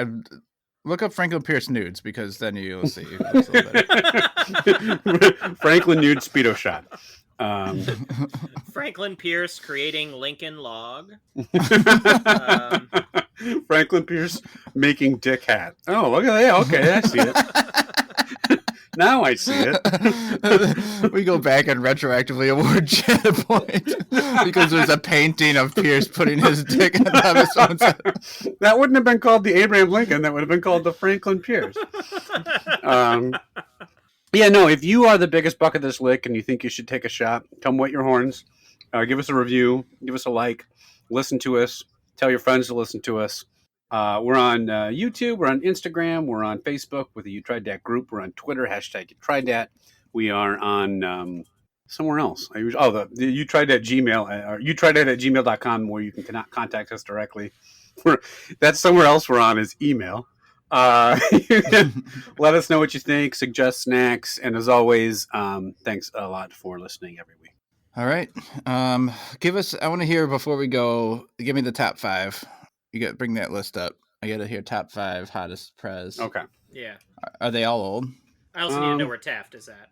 A: Look up Franklin Pierce nudes because then you'll see. It's a little better.
C: Franklin nude Speedo shot.
B: Franklin Pierce creating Lincoln log.
C: Franklin Pierce making dick hat. Oh, look at that. Okay, I see it. Now I see it.
A: We go back and retroactively award Chad a point because there's a painting of Pierce putting his dick on top of his own head.
C: That wouldn't have been called the Abraham Lincoln. That would have been called the Franklin Pierce. Yeah, no, if you are the biggest buck of this lick and you think you should take a shot, come wet your horns. Give us a review. Give us a like. Listen to us. Tell your friends to listen to us. We're on YouTube. We're on Instagram. We're on Facebook with the You Tried Dat group. We're on Twitter, # You Tried Dat. We are on somewhere else. The You Tried Dat Gmail, or You Tried Dat at gmail.com, where you can contact us directly. That's somewhere else we're on is email. Let us know what you think, suggest snacks, and as always, thanks a lot for listening every week.
A: All right. I want to hear before we go, give me the top 5. You got bring that list up. I got to hear top 5 hottest prez.
C: Okay.
B: Yeah.
A: Are they all old?
B: I also need to know where Taft is at.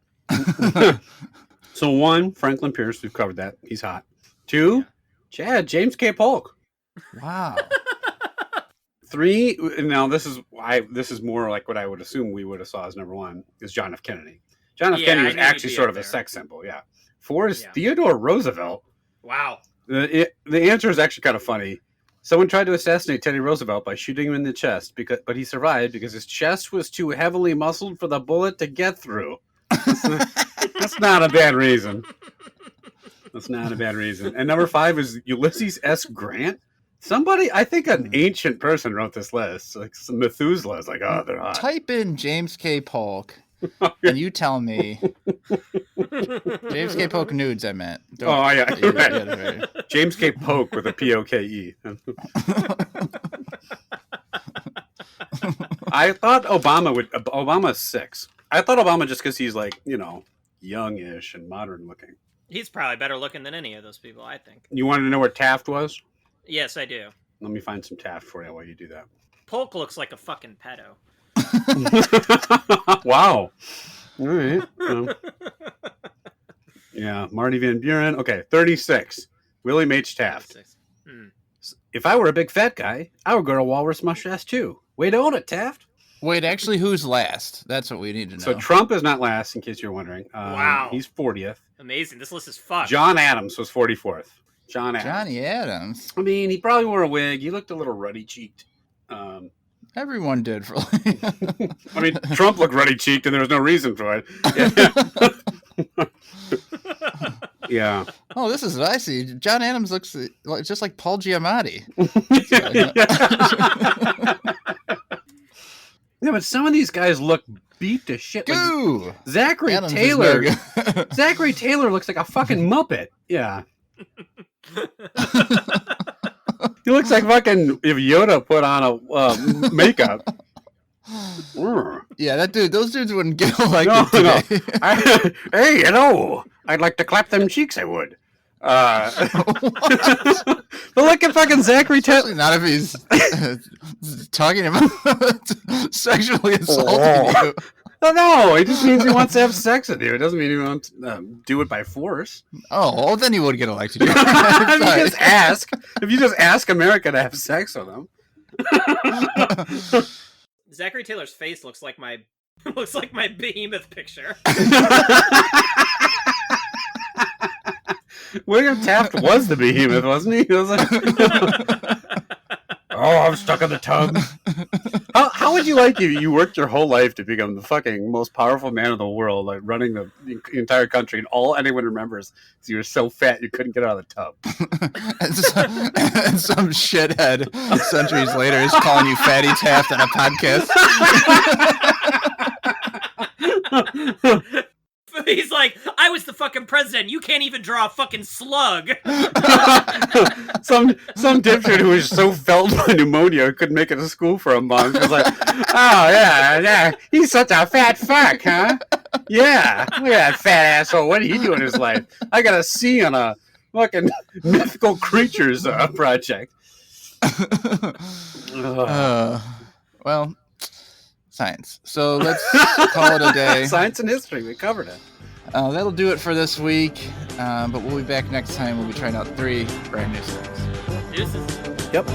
C: So 1, Franklin Pierce. We've covered that. He's hot. 2, Chad, James K. Polk.
A: Wow.
C: 3, now this is more like what I would assume we would have saw as number 1, is John F. Kennedy. John F.
B: Yeah,
C: Kennedy
B: I
C: was
B: knew he'd
C: actually
B: be
C: sort
B: up
C: of a
B: there.
C: sex symbol, yeah. 4 is
B: Yeah.
C: Theodore Roosevelt.
B: Wow.
C: The answer is actually kind of funny. Someone tried to assassinate Teddy Roosevelt by shooting him in the chest, but he survived because his chest was too heavily muscled for the bullet to get through. That's not a bad reason. That's not a bad reason. And number 5 is Ulysses S. Grant. Somebody, I think an ancient person wrote this list. Like some Methuselah's like, oh, they're hot.
A: Type in James K. Polk, and you tell me. James K. Polk nudes, I meant.
C: Oh, yeah.
A: Right.
C: James K. Polk with a P-O-K-E. I thought Obama's 6. I thought Obama just because he's like, youngish and modern looking.
B: He's probably better looking than any of those people, I think.
C: You wanted to know where Taft was?
B: Yes, I do.
C: Let me find some Taft for you while you do that.
B: Polk looks like a fucking pedo.
C: Wow. All right. Yeah, Marty Van Buren. Okay, 36. William H. Taft. If I were a big fat guy, I would grow a walrus mustache too. Way to own it, Taft.
A: Wait, actually, who's last? That's what we need to know.
C: So Trump is not last, in case you're wondering.
B: Wow.
C: He's 40th.
B: Amazing. This list is fucked.
C: John Adams was 44th. John Adams.
A: Johnny Adams.
C: I mean, he probably wore a wig. He looked a little ruddy-cheeked.
A: Everyone did for
C: I mean, Trump looked ruddy-cheeked, and there was no reason for it. Yeah.
A: Oh, this is what I see. John Adams looks just like Paul Giamatti.
C: Yeah, but some of these guys look beat to shit.
A: Goo!
C: Like Zachary
A: Adams is
C: Taylor.
A: no good.
C: Zachary Taylor looks like a fucking Muppet. Yeah. He looks like fucking if Yoda put on a makeup.
A: Yeah, those dudes wouldn't get elected
C: No.
A: today.
C: Hey, I'd like to clap them cheeks, I would. But look at fucking Zachary Taylor.
A: Especially not if he's talking about sexually assaulting you.
C: No, it just means he wants to have sex with you. It doesn't mean he wants to do it by force.
A: Oh, well, then he would get elected.
C: If you just ask America to have sex with him.
B: Zachary Taylor's face looks like my behemoth picture.
C: William Taft was the behemoth, wasn't he? He was like, oh, I'm stuck in the tub. How would you like you worked your whole life to become the fucking most powerful man in the world, like running the entire country, and all anyone remembers is you were so fat you couldn't get out of the tub.
A: and some shithead centuries later is calling you Fatty Taft on a podcast.
B: He's like, I was the fucking president. You can't even draw a fucking slug.
C: some dipshit who was so felled by pneumonia couldn't make it to school for a month. Was like, oh yeah, he's such a fat fuck, huh? Yeah, look at that fat asshole. What did he do in his life? I got a C on a fucking mythical creatures project.
A: Well, science. So let's call it a day.
C: Science and history. We covered it.
A: That'll do it for this week. But we'll be back next time. We'll be trying out 3 brand new songs.
B: Deuces.
C: Yep.